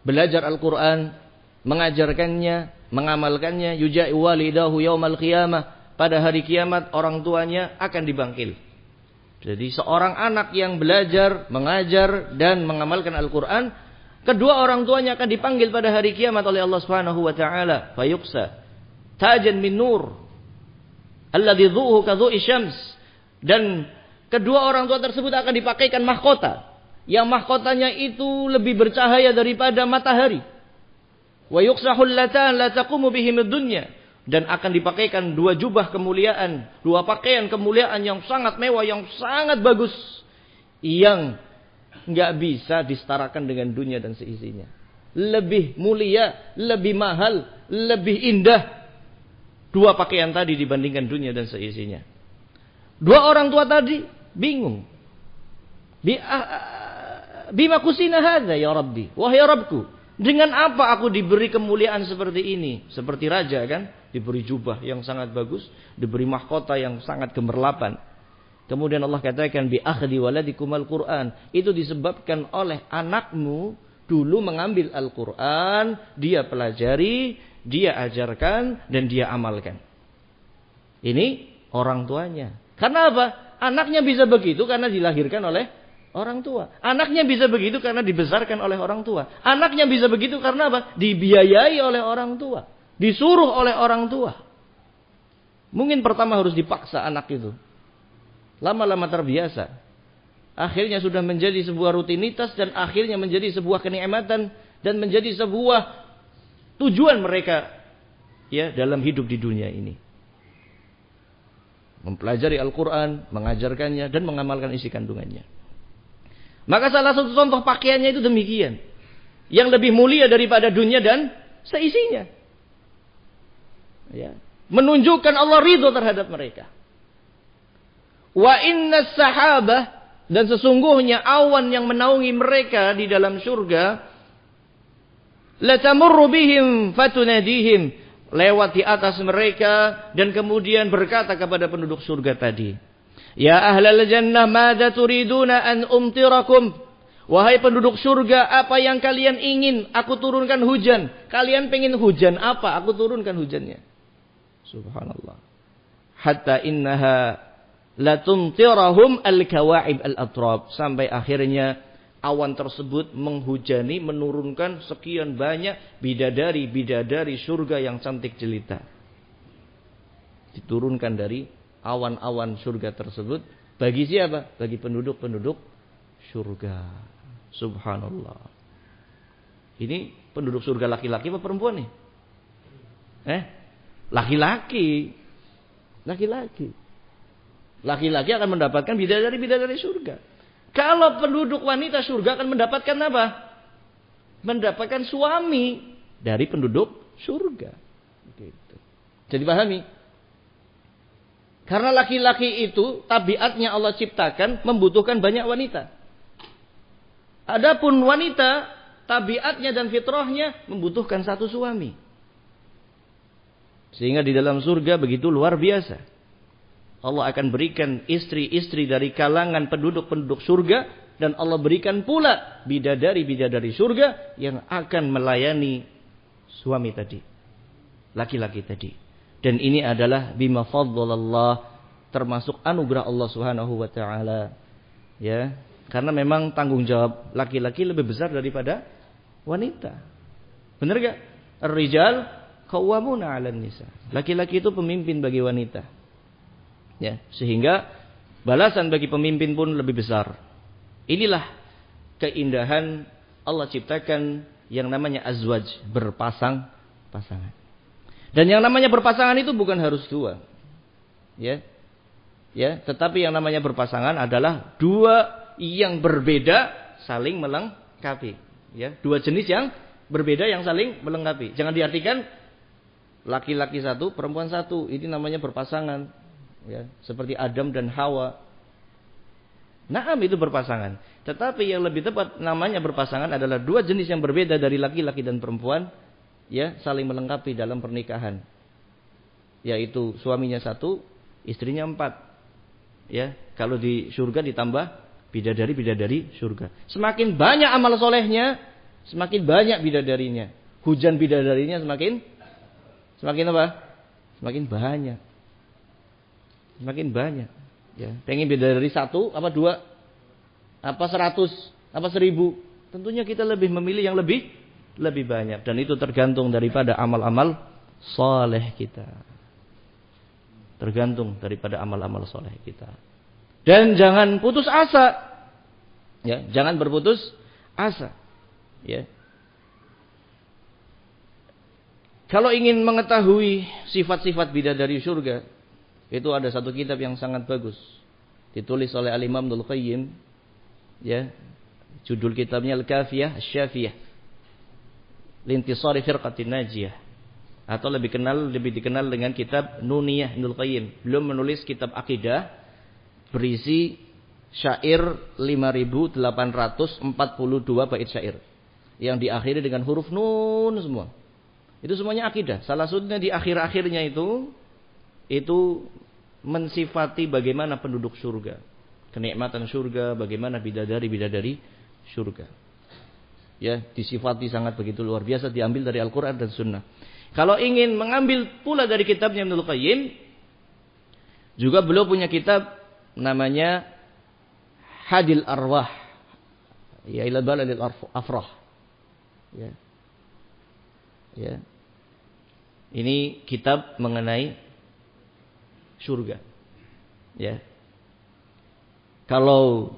belajar Al-Quran, mengajarkannya, mengamalkannya, yuja'i walidahu yaumal qiyamah, pada hari kiamat orang tuanya akan dibangkil. Jadi seorang anak yang belajar, mengajar dan mengamalkan Al-Quran, kedua orang tuanya akan dipanggil pada hari kiamat oleh Allah Subhanahu wa taala, fayuqsa tajan min nur alladhi dhuhu ka dhu'i syams, dan kedua orang tua tersebut akan dipakaikan mahkota yang mahkotanya itu lebih bercahaya daripada matahari. Wa yuqsa hullatan la taqumu bihim ad-dunya, dan akan dipakaikan dua jubah kemuliaan, dua pakaian kemuliaan yang sangat mewah, yang sangat bagus, yang nggak bisa disetarakan dengan dunia dan seisinya. Lebih mulia, lebih mahal, lebih indah dua pakaian tadi dibandingkan dunia dan seisinya. Dua orang tua tadi bingung. Bima kusina hadza ya Rabbi, wahai Rabbku, dengan apa aku diberi kemuliaan seperti ini? Seperti raja kan, diberi jubah yang sangat bagus, diberi mahkota yang sangat gemerlapan. Kemudian Allah katakan, bi akhdi waladikumal Qur'an, itu disebabkan oleh anakmu dulu mengambil Al-Quran, dia pelajari, dia ajarkan, dan dia amalkan. Ini orang tuanya. Karena apa? Anaknya bisa begitu karena dilahirkan oleh orang tua. Anaknya bisa begitu karena dibesarkan oleh orang tua. Anaknya bisa begitu karena apa? Dibiayai oleh orang tua. Disuruh oleh orang tua. Mungkin pertama harus dipaksa anak itu. Lama-lama terbiasa. Akhirnya sudah menjadi sebuah rutinitas dan akhirnya menjadi sebuah kenikmatan dan menjadi sebuah tujuan mereka ya dalam hidup di dunia ini. Mempelajari Al-Quran, mengajarkannya dan mengamalkan isi kandungannya. Maka salah satu contoh pakaiannya itu demikian. Yang lebih mulia daripada dunia dan seisinya. Ya. Menunjukkan Allah ridho terhadap mereka. Wa inna sahabah, dan sesungguhnya awan yang menaungi mereka di dalam surga, latamurru bihim fatunadihim, lewat di atas mereka dan kemudian berkata kepada penduduk surga tadi, ya ahlal jannah madza turiduna an umtirakum, wahai penduduk surga, apa yang kalian ingin aku turunkan hujan? Kalian pengen hujan apa? Aku turunkan hujannya. Subhanallah. Hatta innaha latumtirahum al-kawa'ib al-atrab, sampai akhirnya awan tersebut menghujani, menurunkan sekian banyak bidadari-bidadari surga yang cantik jelita. Diturunkan dari awan-awan surga tersebut. Bagi siapa? Bagi penduduk-penduduk surga. Subhanallah. Ini penduduk surga laki-laki apa perempuan nih? Laki-laki. Laki-laki. Laki-laki akan mendapatkan bidadari-bidadari surga. Kalau penduduk wanita surga akan mendapatkan apa? Mendapatkan suami dari penduduk surga. Gitu. Jadi pahami? Karena laki-laki itu tabiatnya Allah ciptakan membutuhkan banyak wanita. Adapun wanita tabiatnya dan fitrahnya membutuhkan satu suami. Sehingga di dalam surga begitu luar biasa. Allah akan berikan istri-istri dari kalangan penduduk-penduduk surga. Dan Allah berikan pula bidadari-bidadari surga yang akan melayani suami tadi. Laki-laki tadi. Dan ini adalah bima faddalallah, termasuk anugerah Allah Subhanahu wa taala. Ya, karena memang tanggung jawab laki-laki lebih besar daripada wanita. Benar enggak? Ar-rijal qawwamuna 'alan nisa. Laki-laki itu pemimpin bagi wanita. Ya, sehingga balasan bagi pemimpin pun lebih besar. Inilah keindahan Allah ciptakan yang namanya azwaj, berpasang-pasangan. Dan yang namanya berpasangan itu bukan harus dua. Ya. Ya, tetapi yang namanya berpasangan adalah dua yang berbeda saling melengkapi. Ya, dua jenis yang berbeda yang saling melengkapi. Jangan diartikan laki-laki satu, perempuan satu. Ini namanya berpasangan. Ya, seperti Adam dan Hawa. Naam, itu berpasangan. Tetapi yang lebih tepat namanya berpasangan adalah dua jenis yang berbeda dari laki-laki dan perempuan, ya, saling melengkapi dalam pernikahan. Yaitu suaminya satu, istrinya 4. Ya, kalau di surga ditambah bidadari-bidadari surga. Semakin banyak amal solehnya, semakin banyak bidadarinya. Hujan bidadarinya semakin apa? Semakin banyak. Semakin banyak. Ya, pengen bidadari 1 apa 2 apa 100 apa 1000, tentunya kita lebih memilih yang lebih banyak, dan itu tergantung daripada amal-amal soleh kita. Tergantung daripada amal-amal soleh kita. Dan jangan putus asa. Ya, jangan berputus asa. Ya. Kalau ingin mengetahui sifat-sifat bidadari surga, itu ada satu kitab yang sangat bagus, ditulis oleh Al-Imam Ibnul Qayyim. Ya, judul kitabnya Al-Kafiyah Asy-Syafiyah Lintisari Firqatin Najiyah, atau lebih dikenal dengan kitab Nuniyah Ibnul Qayyim. Belum menulis kitab akidah berisi syair 5842 bait syair yang diakhiri dengan huruf nun semua. Itu semuanya akidah. Salah satunya di akhir-akhirnya itu mensifati bagaimana penduduk surga, kenikmatan surga, bagaimana bidadari-bidadari surga. Ya, disifati sangat begitu luar biasa, diambil dari Al-Qur'an dan Sunnah. Kalau ingin mengambil pula dari kitabnya Ibnul Qayyim, juga beliau punya kitab namanya Hadil Arwah, ya, ila baladil afrah. Ya. Ya. Ini kitab mengenai surga. Ya. Kalau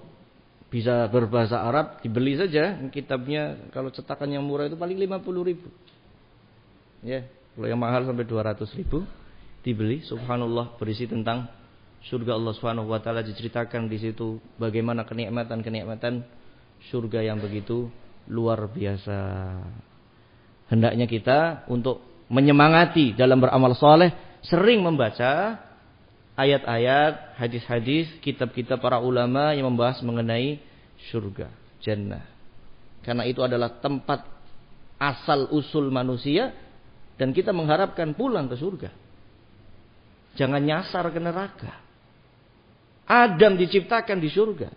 bisa berbahasa Arab, dibeli saja kitabnya. Kalau cetakan yang murah itu paling 50.000. Ya, kalau yang mahal sampai 200.000 dibeli. Subhanallah, berisi tentang surga Allah Subhanahu wa taala, diceritakan di situ bagaimana kenikmatan-kenikmatan surga yang begitu luar biasa. Hendaknya kita untuk menyemangati dalam beramal soleh, sering membaca ayat-ayat, hadis-hadis, kitab-kitab para ulama yang membahas mengenai surga, jannah. Karena itu adalah tempat asal usul manusia dan kita mengharapkan pulang ke surga. Jangan nyasar ke neraka. Adam diciptakan di surga.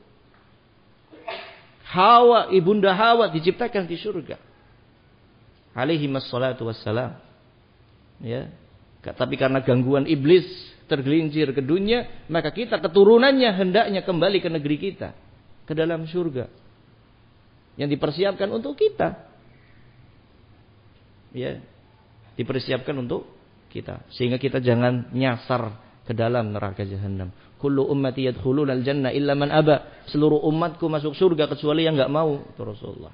Hawa, ibunda Hawa diciptakan di surga. Alaihi wassalatu wassalam. Ya. Tapi karena gangguan iblis tergelincir ke dunia, maka kita keturunannya hendaknya kembali ke negeri kita, ke dalam surga yang dipersiapkan untuk kita. Ya, dipersiapkan untuk kita, sehingga kita jangan nyasar ke dalam neraka jahanam. Kullu ummati yadkhulunal jannah illa man aba. Seluruh umatku masuk surga kecuali yang enggak mau, itu Rasulullah.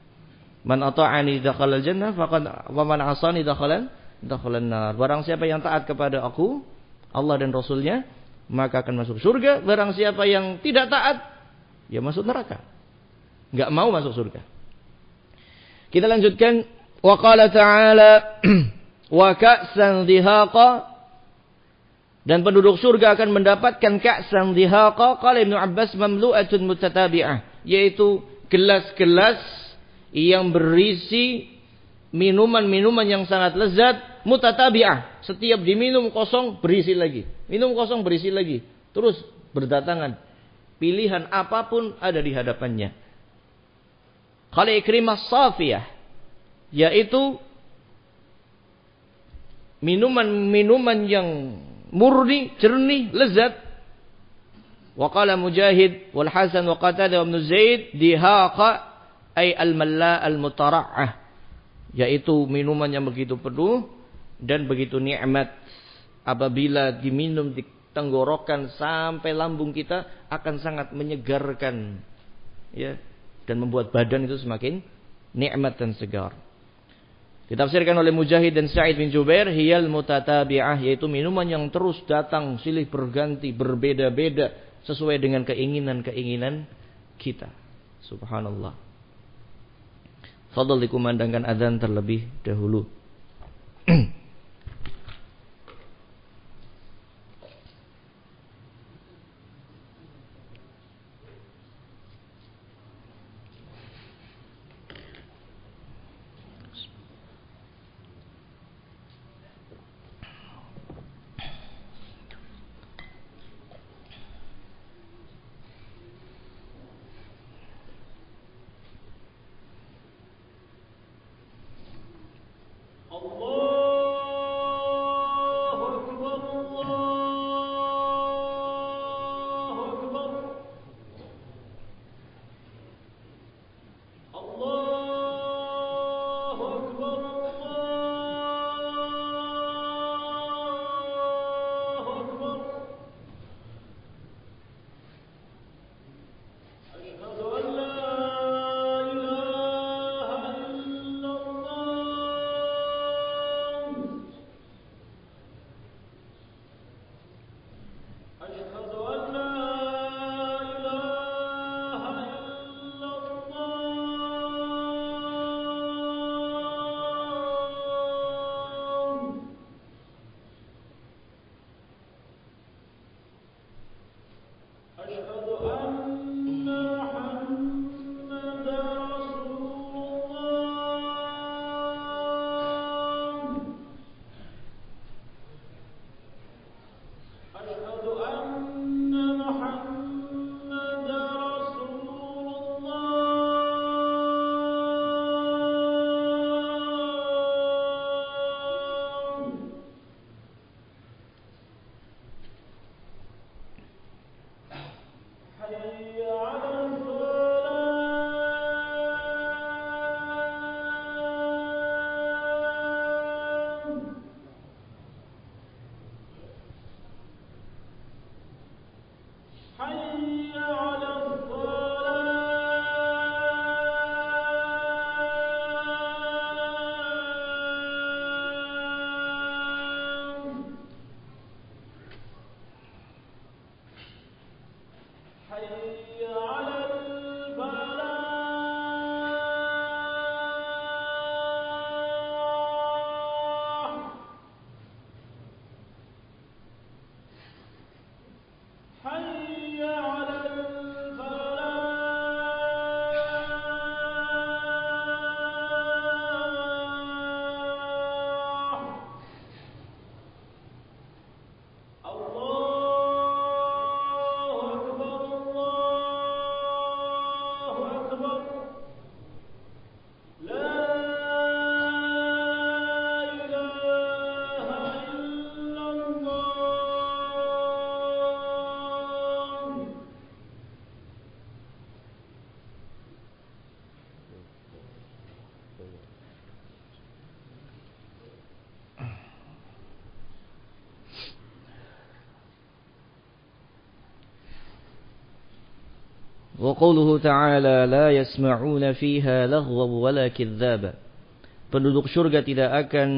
Man ata'ani dakhalal jannah faqad wa man 'asani dakhalan nar. Barang siapa yang taat kepada aku, Allah dan Rasulnya, maka akan masuk surga. Barang siapa yang tidak taat, ya masuk neraka. Enggak mau masuk surga. Kita lanjutkan. Wa qala ta'ala wa ka'san dihaqa, dan penduduk surga akan mendapatkan ka'san dihaqa. Qala Ibnu Abbas mamlu'atun mutatabi'ah, yaitu gelas-gelas yang berisi minuman-minuman yang sangat lezat, mutatabi'ah. Setiap diminum kosong berisi lagi, minum kosong berisi lagi, terus berdatangan. Pilihan apapun ada di hadapannya. Qala Ikrimah safiyah, yaitu minuman-minuman yang murni, jernih, lezat. Wa qala Mujahid wal Hasan wa Qatadah wa Ibnu Zaid dihaqa ay al-malla al-mutara'ah, yaitu minuman yang begitu penuh dan begitu nikmat. Apabila diminum di tenggorokan sampai lambung kita akan sangat menyegarkan, ya, dan membuat badan itu semakin nikmat dan segar. Ditafsirkan oleh Mujahid dan Sa'id bin Jubair, hiyal mutatabi'ah, yaitu minuman yang terus datang silih berganti, berbeda-beda sesuai dengan keinginan-keinginan kita. Subhanallah. Fadhal dikumandangkan azan terlebih dahulu. Wa qawluhu ta'ala la yasma'una fiha laghwan wala kidzaba. Penduduk surga tidak akan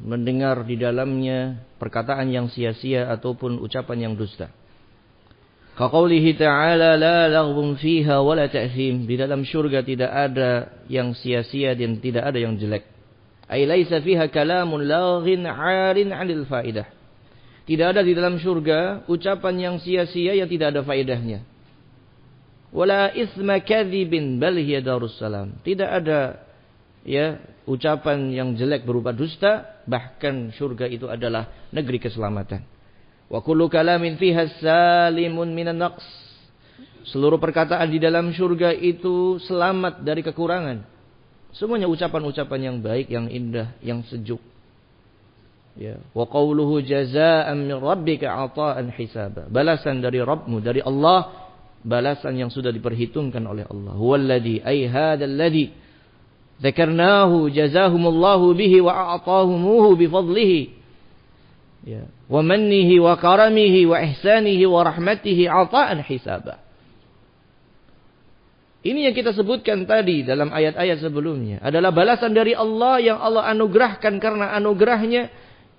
mendengar di dalamnya perkataan yang sia-sia ataupun ucapan yang dusta. Ka qawlihi ta'ala la laghwan fiha wala ta'thim. Di dalam surga tidak ada yang sia-sia dan tidak ada yang jelek. Ay laisa fiha kalamun laghin 'arin 'anil faidah. Tidak ada di dalam surga ucapan yang sia-sia yang tidak ada faedahnya. Wala isma kadzibin bal hiya darussalam. Tidak ada ya ucapan yang jelek berupa dusta, bahkan surga itu adalah negeri keselamatan. Wa kullu kalamin fiha salimun minan naqs. Seluruh perkataan di dalam surga itu selamat dari kekurangan. Semuanya ucapan-ucapan yang baik, yang indah, yang sejuk. Ya, wa qawluhu jazaa'an min rabbika 'ata'an hisaba. Balasan dari Rabbmu, dari Allah, balasan yang sudah diperhitungkan oleh Allah. Huwallazi ay hadzal ladzi dzakarnahu jazahumullahu bihi wa a'tahumuhu bi fadlihi. Ya, wa mannihi wa karamihi wa ihsanihi wa rahmatihi 'ata'an hisaba. Ini yang kita sebutkan tadi dalam ayat-ayat sebelumnya adalah balasan dari Allah yang Allah anugerahkan karena anugerahnya,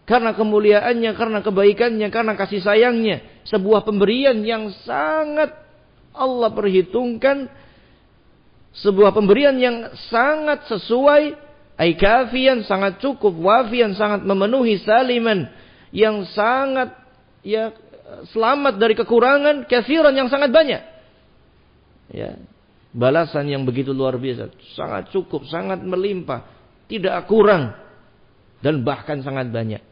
karena kemuliaannya, karena kebaikannya, karena kasih sayangnya. Sebuah pemberian yang sangat Allah perhitungkan, sebuah pemberian yang sangat sesuai, ay kafian, sangat cukup, wafian, sangat memenuhi, saliman, yang sangat ya selamat dari kekurangan, katsiran yang sangat banyak. Ya, balasan yang begitu luar biasa, sangat cukup, sangat melimpah, tidak kurang dan bahkan sangat banyak.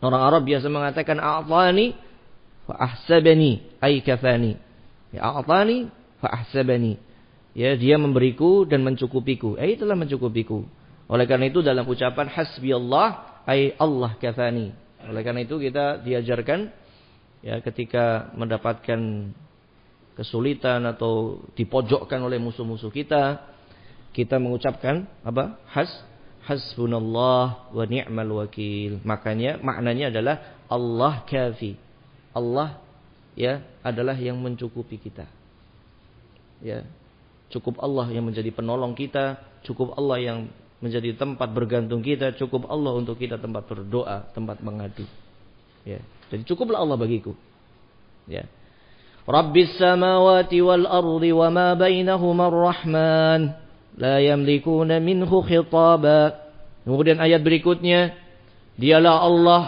Orang Arab biasa mengatakan a'tani fa ahsabani ay kafani. Ya, a'tani fa ahsabani. Ya, dia memberiku dan mencukupiku. Itulah mencukupiku. Oleh karena itu dalam ucapan hasbiyallah ay Allah kafani. Oleh karena itu kita diajarkan ya ketika mendapatkan kesulitan atau dipojokkan oleh musuh-musuh kita, kita mengucapkan apa? Hasbunallah wa ni'mal wakil. Maknanya adalah Allah kafi. Allah ya adalah yang mencukupi kita. Ya. Cukup Allah yang menjadi penolong kita, cukup Allah yang menjadi tempat bergantung kita, cukup Allah untuk kita tempat berdoa, tempat mengadu. Ya. Jadi cukuplah Allah bagiku. Ya. Rabbis samawati wal ardi wa ma bainahuma ar-Rahman la yamlikuna minhu khitaba. Kemudian ayat berikutnya, dialah Allah,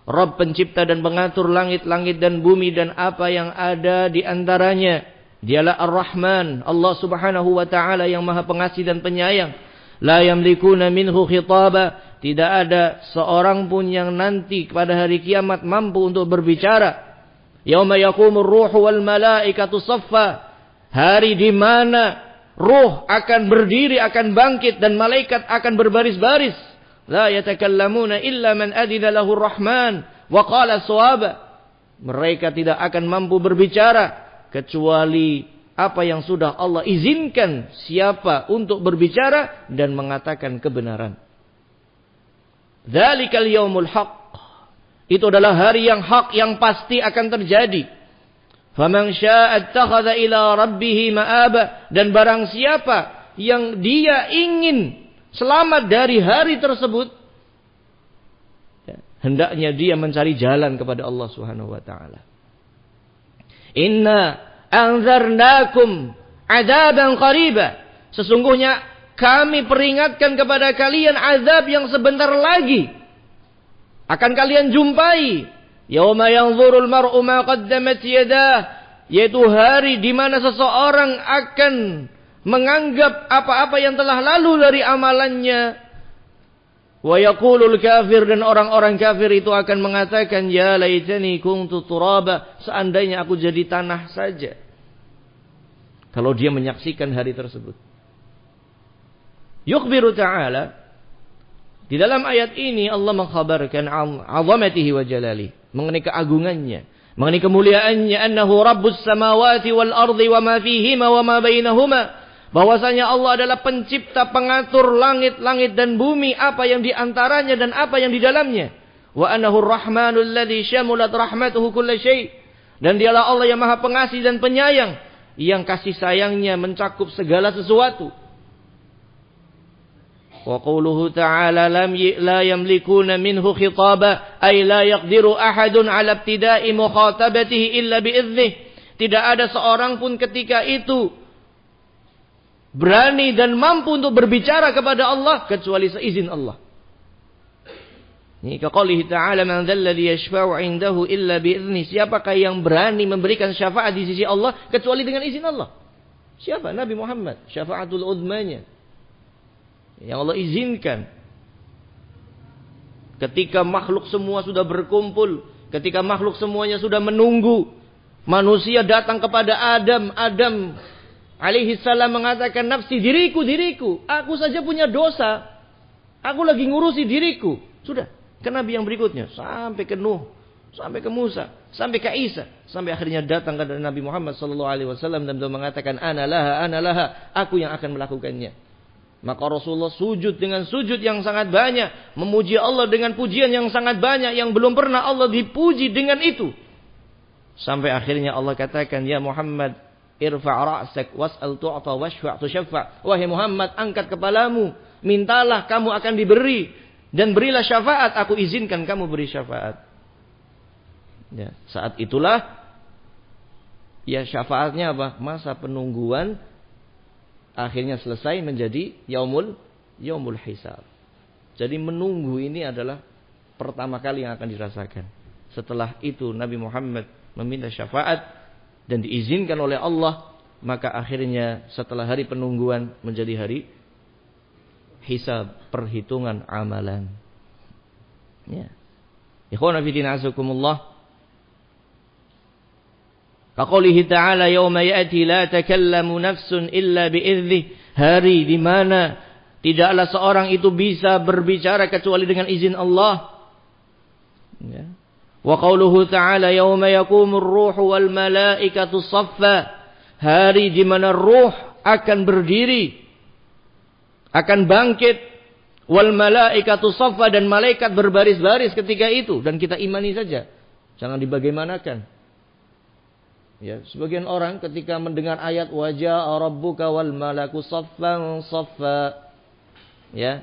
Rabb pencipta dan pengatur langit-langit dan bumi dan apa yang ada di antaranya. Dialah Ar-Rahman, Allah Subhanahu wa taala yang Maha Pengasih dan Penyayang. La yamlikuna minhu khitaba. Tidak ada seorang pun yang nanti pada hari kiamat mampu untuk berbicara. Yauma yaqumur ruhu wal malaikatu saffa. Hari di mana ruh akan berdiri, akan bangkit dan malaikat akan berbaris-baris. La yatakallamuna illa man adina lahu Rahman wa qala shawaba. Mereka tidak akan mampu berbicara kecuali apa yang sudah Allah izinkan siapa untuk berbicara dan mengatakan kebenaran. Dzalikal yaumul haqq. Itu adalah hari yang hak, yang pasti akan terjadi. Faman syaa'a ittakhadha ila rabbih ma'aba. Dan barang siapa yang dia ingin selamat dari hari tersebut, hendaknya dia mencari jalan kepada Allah Subhanahu wa taala. Inna anzarnakum adaban qariba. Sesungguhnya kami peringatkan kepada kalian azab yang sebentar lagi akan kalian jumpai. Yauma yanzurul mar'u ma qaddamat yadah, yaitu hari di mana seseorang akan menganggap apa-apa yang telah lalu dari amalannya. Wa yaqulul kafir, dan orang-orang kafir itu akan mengatakan, ya laitani kuntu turaba, seandainya aku jadi tanah saja. Kalau dia menyaksikan hari tersebut. Yukhbiru ta'ala, di dalam ayat ini Allah mengkhabarkan azamatihi wa jalali, mengenai keagungannya, mengenai kemuliaannya, annahu rabbus samawati wal ardi wa ma fihima wa ma bainahuma, bahwasanya Allah adalah pencipta, pengatur langit-langit dan bumi, apa yang di antaranya dan apa yang di dalamnya. Wa annahu ar-rahmanul ladzi syamulat rahmatuhu kulla syai', dan dialah Allah yang Maha Pengasih dan Penyayang yang kasih sayangnya mencakup segala sesuatu. Wa qawluhu ta'ala la yamlikuna minhu khitaba ay la yaqdiru ahadun 'ala ibtida'i mukhatabatihi illa bi'idhnih. Tidak ada seorang pun ketika itu berani dan mampu untuk berbicara kepada Allah kecuali seizin Allah. Ini kaqaulihi ta'ala man dzal ladzi yashfa'u 'indahu illa bi'idzni. Siapakah yang berani memberikan syafaat di sisi Allah kecuali dengan izin Allah? Siapa? Nabi Muhammad, syafaatul uzmanya. Yang Allah izinkan. Ketika makhluk semua sudah berkumpul, ketika makhluk semuanya sudah menunggu, manusia datang kepada Adam. Adam alaihi salam mengatakan, nafsi, diriku, aku saja punya dosa. Aku lagi ngurusi diriku. Sudah. Ke Nabi yang berikutnya, sampai ke Nuh, sampai ke Musa, sampai ke Isa, sampai akhirnya datang kepada Nabi Muhammad sallallahu alaihi wasallam dan beliau mengatakan ana laha, aku yang akan melakukannya. Maka Rasulullah sujud dengan sujud yang sangat banyak, memuji Allah dengan pujian yang sangat banyak yang belum pernah Allah dipuji dengan itu. Sampai akhirnya Allah katakan, ya Muhammad, irfa' ra'sak was'al tu'ta washfa' tushaffa'. Wahai Muhammad, angkat kepalamu, mintalah kamu akan diberi. Dan berilah syafaat, aku izinkan kamu beri syafaat. Ya, saat itulah, ya syafaatnya apa? Masa penungguan akhirnya selesai menjadi yaumul hisab. Jadi menunggu ini adalah pertama kali yang akan dirasakan. Setelah itu Nabi Muhammad meminta syafaat dan diizinkan oleh Allah, maka akhirnya setelah hari penungguan menjadi hari hisab, perhitungan amalan. Ya. Ikhwana fillah azakumullah. Kaqoulihi ta'ala yauma ya'ti la takallamu nafsun illa bi'idznih. Hari di mana tidaklah seorang itu bisa berbicara kecuali dengan izin Allah. Ya. Wa qauluhu ta'ala yauma yaqumur ruhu wal malaikatu shaffa. Hari di mana ruh akan berdiri, akan bangkit, wal malaikatu shaffa, dan malaikat berbaris-baris ketika itu, dan kita imani saja, jangan dibagaimanakan. Ya, sebagian orang ketika mendengar ayat wajaa rabbuka wal malaku shaffan shaffa, ya,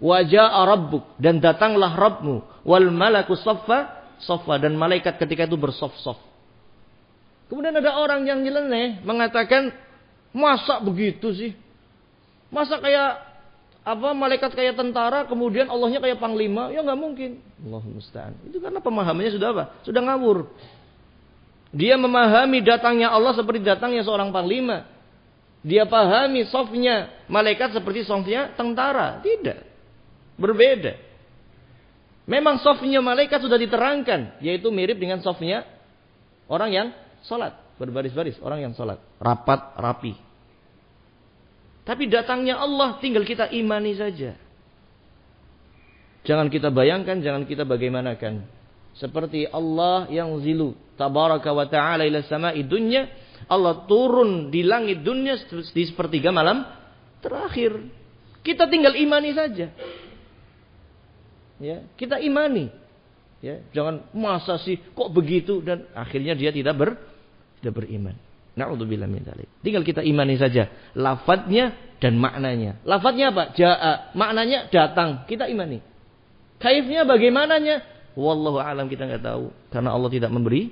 wajaa rabbuk, dan datanglah Rabbmu, wal malaku shaffa shaffa, dan malaikat ketika itu bersaf-saf. Kemudian ada orang yang nyeleneh mengatakan, masa begitu sih? Masa kayak malaikat kayak tentara, kemudian Allahnya kayak panglima? Ya nggak mungkin. Allahul musta'an. Itu karena pemahamannya sudah apa? Sudah ngawur. Dia memahami datangnya Allah seperti datangnya seorang panglima. Dia pahami safnya malaikat seperti safnya tentara. Tidak. Berbeda. Memang safnya malaikat sudah diterangkan, yaitu mirip dengan safnya orang yang salat, berbaris-baris, orang yang salat, rapat, rapi. Tapi datangnya Allah tinggal kita imani saja. Jangan kita bayangkan, jangan kita bagaimanakan. Seperti Allah yang zilu tabaraka wa ta'ala ila sama'i dunya. Allah turun di langit dunia di sepertiga malam terakhir. Kita tinggal imani saja. Ya, kita imani. Ya, jangan masa sih kok begitu, dan akhirnya dia tidak beriman. Na'udzubillah min dzalik. Tinggal kita imani saja lafadznya dan maknanya. Lafadznya apa? Jaa, maknanya datang. Kita imani. Kaifnya bagaimananya? Wallahu a'lam, kita enggak tahu karena Allah tidak memberi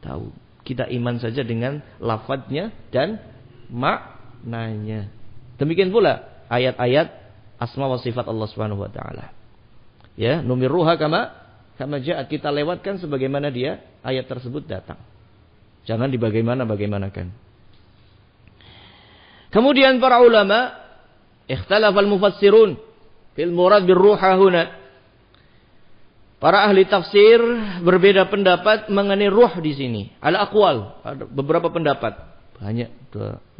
tahu. Kita iman saja dengan lafadznya dan maknanya. Demikian pula ayat-ayat asma wa sifat Allah Subhanahu wa taala. Ya, numirruha kama ja'at, kita lewatkan sebagaimana dia ayat tersebut datang. Jangan dibagaimana-bagaimanakan. Kemudian para ulama ikhtalafal mufassirun fil murad birruha huna. Para ahli tafsir berbeda pendapat mengenai ruh di sini. Al-aqwal, ada beberapa pendapat. Banyak, 6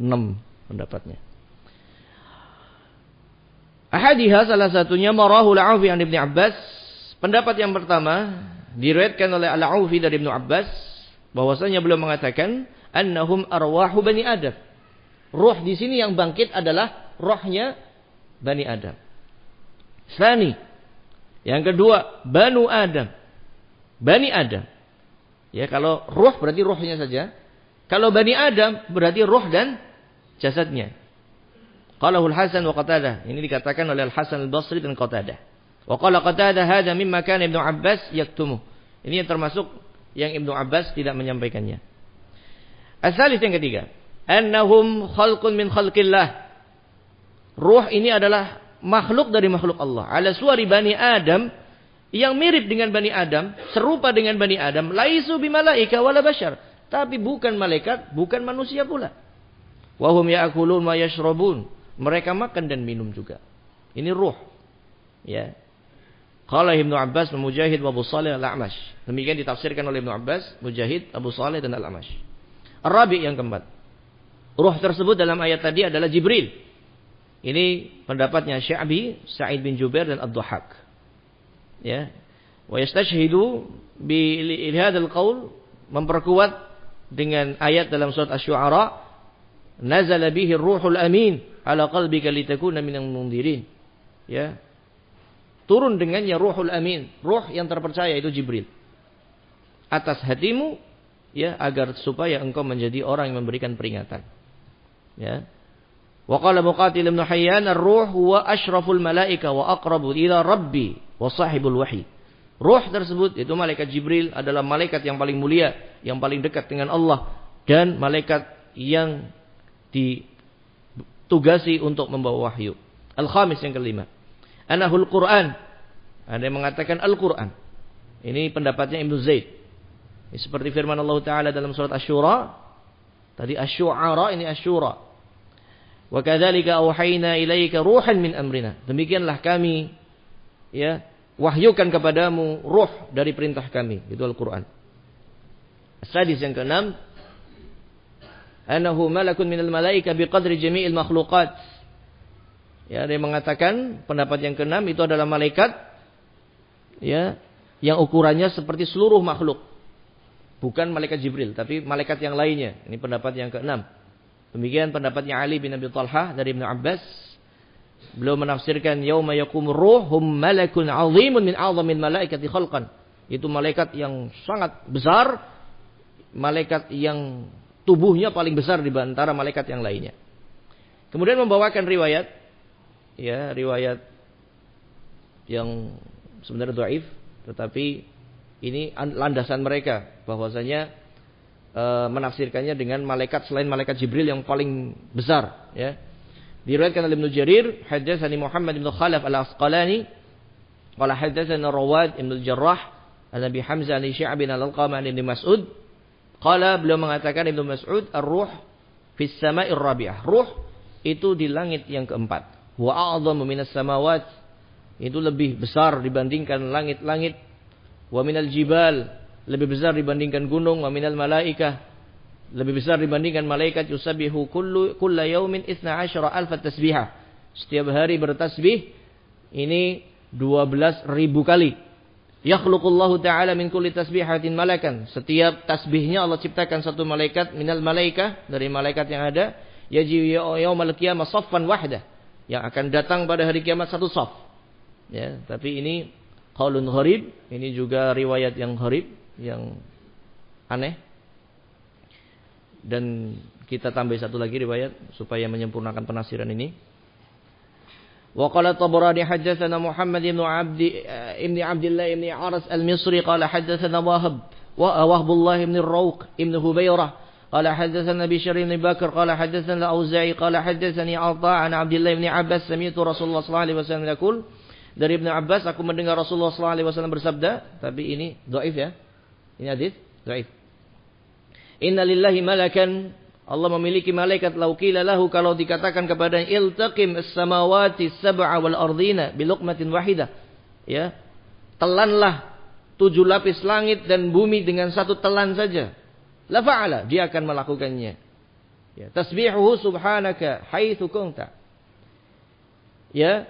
pendapatnya. Ahadihah, salah satunya marahul Aufi an Ibnu Abbas. Pendapat yang pertama diriwayatkan oleh Al-Aufi dari Ibnu Abbas, bahwasanya beliau mengatakan annahum arwahu bani Adam. Ruh di sini yang bangkit adalah rohnya Bani Adam. Tsani, yang kedua Bani Adam. Ya, kalau ruh berarti rohnya saja. Kalau Bani Adam berarti ruh dan jasadnya. Qalahul Hasan wa Qatadah. Ini dikatakan oleh Al-Hasan Al-Basri dan Qatadah. Wa qala Qatadah hadza mimma kana Ibnu Abbas yaktumuh. Ini yang termasuk yang Ibnu Abbas tidak menyampaikannya. As-salis yang ketiga, annahum khalqun min khalqillah. Ruh ini adalah makhluk dari makhluk Allah. Ala suwari Bani Adam, yang mirip dengan Bani Adam, serupa dengan Bani Adam, laisu bimalaika wala bashar. Tapi bukan malaikat, bukan manusia pula. Wa hum ya'kulun wa yashrabun. Mereka makan dan minum juga. Ini ruh. Ya. Qala Ibnu Abbas, Mujahid wa Abu Shalih Al-A'mash. Demikian ditafsirkan oleh Ibnu Abbas, Mujahid, Abu Shalih dan Al-A'mash. Ar-Rabi' yang keempat. Ruh tersebut dalam ayat tadi adalah Jibril. Ini pendapatnya Sya'bi, Sa'id bin Jubair dan Ad-Dhahhak. Ya. Wa yastashhidu bi hadzal qaul, memperkuat dengan ayat dalam surat Asy-Syu'ara, nazala bihi ar-ruhul amin ala qalbika litakuna minal mundzirin. Ya. Turun dengannya Ruhul Amin, ruh yang terpercaya itu Jibril, atas hatimu, ya, agar supaya engkau menjadi orang yang memberikan peringatan. Ya. Wa qala Muqatil bin Hayyan, ar-ruh huwa asyraful malaika wa aqrabu ila rabbi wa sahibul wahyi. Ruh tersebut itu malaikat Jibril adalah malaikat yang paling mulia, yang paling dekat dengan Allah, dan malaikat yang ditugasi untuk membawa wahyu. Al-khamis yang kelima, anahul Quran. Ada yang mengatakan Al-Quran. Ini pendapatnya Ibnu Zaid. Ini seperti firman Allah Ta'ala dalam surat Asy-Syura. Tadi Asy-Syu'ara, ini Asy-Syura. Wa kadzalika auhayna ilaika ruhan min amrina. Demikianlah kami, ya, wahyukan kepadamu ruh dari perintah kami. Itu Al-Quran. Hadis yang keenam, anahu malakun minal malaika biqadri jami'il makhluqat. Ya, dia mengatakan pendapat yang keenam itu adalah malaikat, ya, yang ukurannya seperti seluruh makhluk. Bukan malaikat Jibril, tapi malaikat yang lainnya. Ini pendapat yang keenam. Demikian pendapatnya Ali bin Abi Thalhah dari Ibnu Abbas. Beliau menafsirkan yauma yaqumur ruh hum malakun 'azimun min 'azamil malaikati khalqan. Itu malaikat yang sangat besar, malaikat yang tubuhnya paling besar di antara malaikat yang lainnya. Kemudian membawakan riwayat, ya, riwayat yang sebenarnya dhaif, tetapi ini landasan mereka bahwasanya menafsirkannya dengan malaikat selain malaikat Jibril yang paling besar, ya. Diriwayatkan oleh Ibnu Jarir, haddatsani Muhammad bin Khalaf al-Asqalani, qala haddatsana Rawad bin al-Jarrah, an-Nabi Hamzah an Sya'bi al-Alqamah an Mas'ud, qala, beliau mengatakan Ibnu Mas'ud, ar-ruh fis sama'ir rabi'ah. Ruh itu di langit yang keempat. Wa a'dhamu minas samawat, itu lebih besar dibandingkan langit-langit. Wa minal jibal, lebih besar dibandingkan gunung. Wa minal malaikah, lebih besar dibandingkan malaikat. Yusabbihu kulla yaumin 12,000 tasbihah. Setiap hari bertasbih ini 12.000 kali. Yakhluqullahu ta'ala min kulli tasbihatin malakan. Setiap tasbihnya Allah ciptakan satu malaikat minal malaikah, dari malaikat yang ada. Yaji yaumal qiyamah saffan wahdah, yang akan datang pada hari kiamat satu saf. Ya, tapi ini qaulun gharib, ini juga riwayat yang gharib, yang aneh. Dan kita tambah satu lagi riwayat supaya menyempurnakan penafsiran ini. Wa qala Tabarani haddatsana Muhammad ibn Abdullah ibn Aras al-Misri qala haddatsana Wahbullah ibn Rawq ibn Hubairah قال حدثنا بشر بن بكر قال حدثنا الأوزاعي قال حدثني عطاء عن عبد الله بن عباس سمعت رسول الله صلى الله عليه وسلم يقول, dari Ibnu Abbas aku mendengar Rasulullah sallallahu alaihi wasallam bersabda, tapi ini dhaif, ya. Ini hadis dhaif. Inna lillahi malakan, Allah memiliki malaikat, lau qila lahu, kalau dikatakan kepadanya, iltaqim as-samawati sab'a wal ardina bi luqmatin wahidah, ya, telanlah 7 lapis langit dan bumi dengan satu telan saja. La fa'ala, dia akan melakukannya. Ya, tasbihuhu subhanaka haitsu kunta. Ya,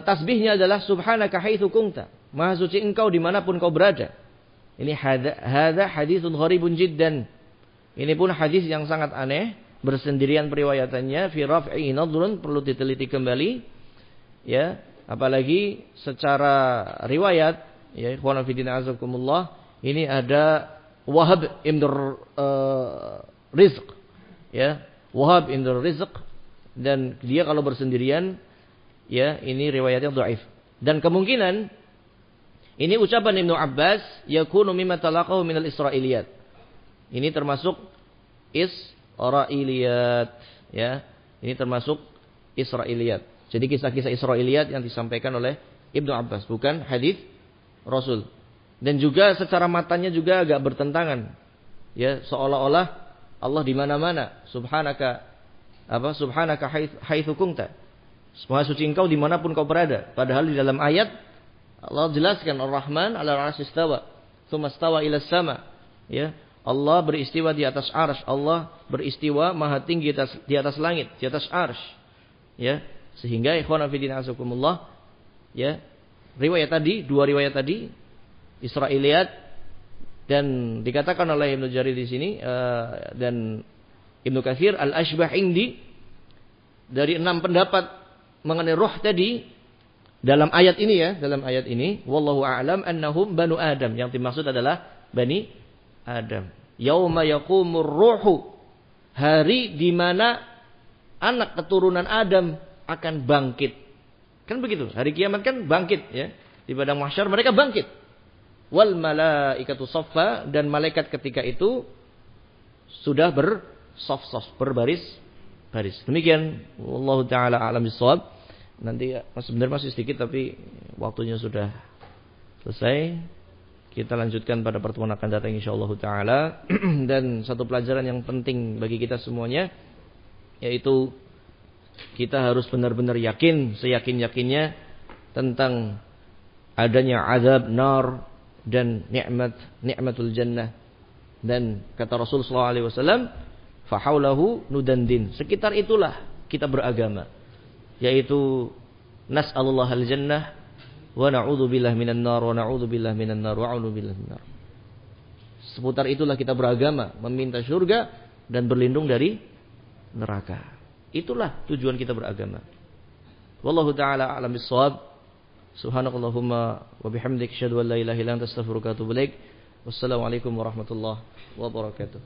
tasbihnya adalah subhanaka haitsu kunta. Maha suci engkau dimanapun kau berada. Ini hadza haditsun gharibun jiddan. Ini pun hadis yang sangat aneh, bersendirian periwayatannya, fi raf'i nadhrun, perlu diteliti kembali. Ya, apalagi secara riwayat, ya ikhwan fillah azakumullah, ini ada Wahab ibn rizq. Ya, Wahab in the rizq, dan dia kalau bersendirian, ya, ini riwayatnya dhaif. Dan kemungkinan ini ucapan Ibnu Abbas, yakunu mimma talaqahu minal Israiliyat. Ini termasuk Israiliyat, ya. Ini termasuk Israiliyat. Jadi kisah-kisah Israiliyat yang disampaikan oleh Ibnu Abbas, bukan hadis Rasul. Dan juga secara matanya juga agak bertentangan. Ya, seolah-olah Allah di mana-mana. Subhanaka haitsu kunta. Maha suci Engkau dimanapun kau berada. Padahal di dalam ayat Allah jelaskan Ar-Rahman 'alal 'arsy istawa, tsumma istawa ila sama. Ya, Allah beristiwa di atas arsy. Allah beristiwa maha tinggi di atas langit, di atas arsy. Ya, sehingga ikhwan fillah azakumullah, ya, dua riwayat tadi Israiliyat, dan dikatakan oleh Ibnu Jarir di sini dan Ibnu Katsir al-ashbah indi, dari 6 pendapat mengenai ruh tadi dalam ayat ini, ya, dalam ayat ini wallahu a'lam annahum banu Adam, yang dimaksud adalah Bani Adam. Yauma yaqumur ruhu, hari di mana anak keturunan Adam akan bangkit. Kan begitu, hari kiamat kan bangkit, ya. Di padang mahsyar mereka bangkit. Wal malaikatu saffa, dan malaikat ketika itu sudah bersaf-saf, berbaris-baris. Demikian wallahu taala a'lam bissawab. Nanti sebenarnya masih sedikit tapi waktunya sudah selesai. Kita lanjutkan pada pertemuan akan datang insyaallah taala. Dan satu pelajaran yang penting bagi kita semuanya, yaitu kita harus benar-benar yakin, seyakin-yakinnya tentang adanya azab nar dan nikmatul jannah. Dan kata Rasul sallallahu alaihi wasallam, fa haulahu nudandin, sekitar itulah kita beragama, yaitu nas'alullah al-jannah wa na'udzubillah minan nar wa na'udzubillah minan nar wa a'udzubillah minan nar. Seputar itulah kita beragama, meminta surga dan berlindung dari neraka. Itulah tujuan kita beragama. Wallahu taala a'lam bissawab. Subhanakallahumma wa bihamdik, asyhadu an la ilaha illa anta, astaghfiruka wa atubu ilaik. Wassalamualaikum warahmatullahi wabarakatuh.